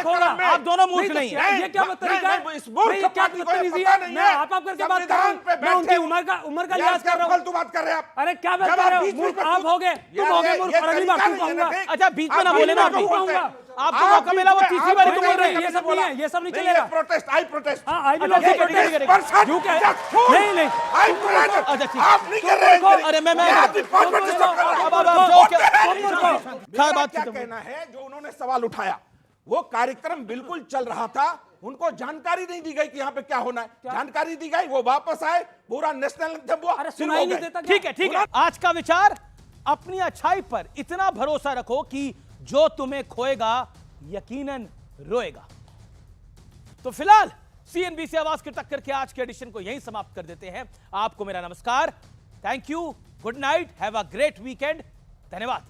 आप दोनों मूर्ख नहीं है। ये क्या तरीका है? क्या बदतमीजी है? मैं आप करके बात कर रहा हूं, मैं उनकी उम्र का लिहाज कर रहा हूं। फालतू बात कर रहे हैं आप। अरे क्या बात कर रहे हो? मूर्ख आप होगे, तुम होगे मूर्ख, और अगली बार तुम कहूंगा। अच्छा बीच में ना बोले ना, आपको मौका मिला, वो तीसरी बार तुम बोल रहे हैं। ये सब नहीं है, ये सब नहीं चलेगा। प्रोटेस्ट, आई प्रोटेस्ट। हां आई भी प्रोटेस्ट करेंगे। झूठ है। नहीं आई प्रोटेस्ट। अच्छा ठीक, आप नहीं कर रहे हैं। अरे मैं क्या कहना है? जो उन्होंने सवाल उठाया, वो कार्यक्रम बिल्कुल चल रहा था, उनको जानकारी नहीं दी गई कि यहाँ पे क्या होना है। जानकारी दी गई, वो वापस आए, पूरा नेशनल एंथम हुआ। अरे सुनाई नहीं देता। ठीक है। आज का विचार, अपनी अच्छाई पर इतना भरोसा रखो कि जो तुम्हें खोएगा यकीनन रोएगा। तो फिलहाल सीएनबीसी आवाज की टक्कर के आज के एडिशन को यहीं समाप्त कर देते हैं। आपको मेरा नमस्कार, thank you, good night, have a great weekend, धन्यवाद।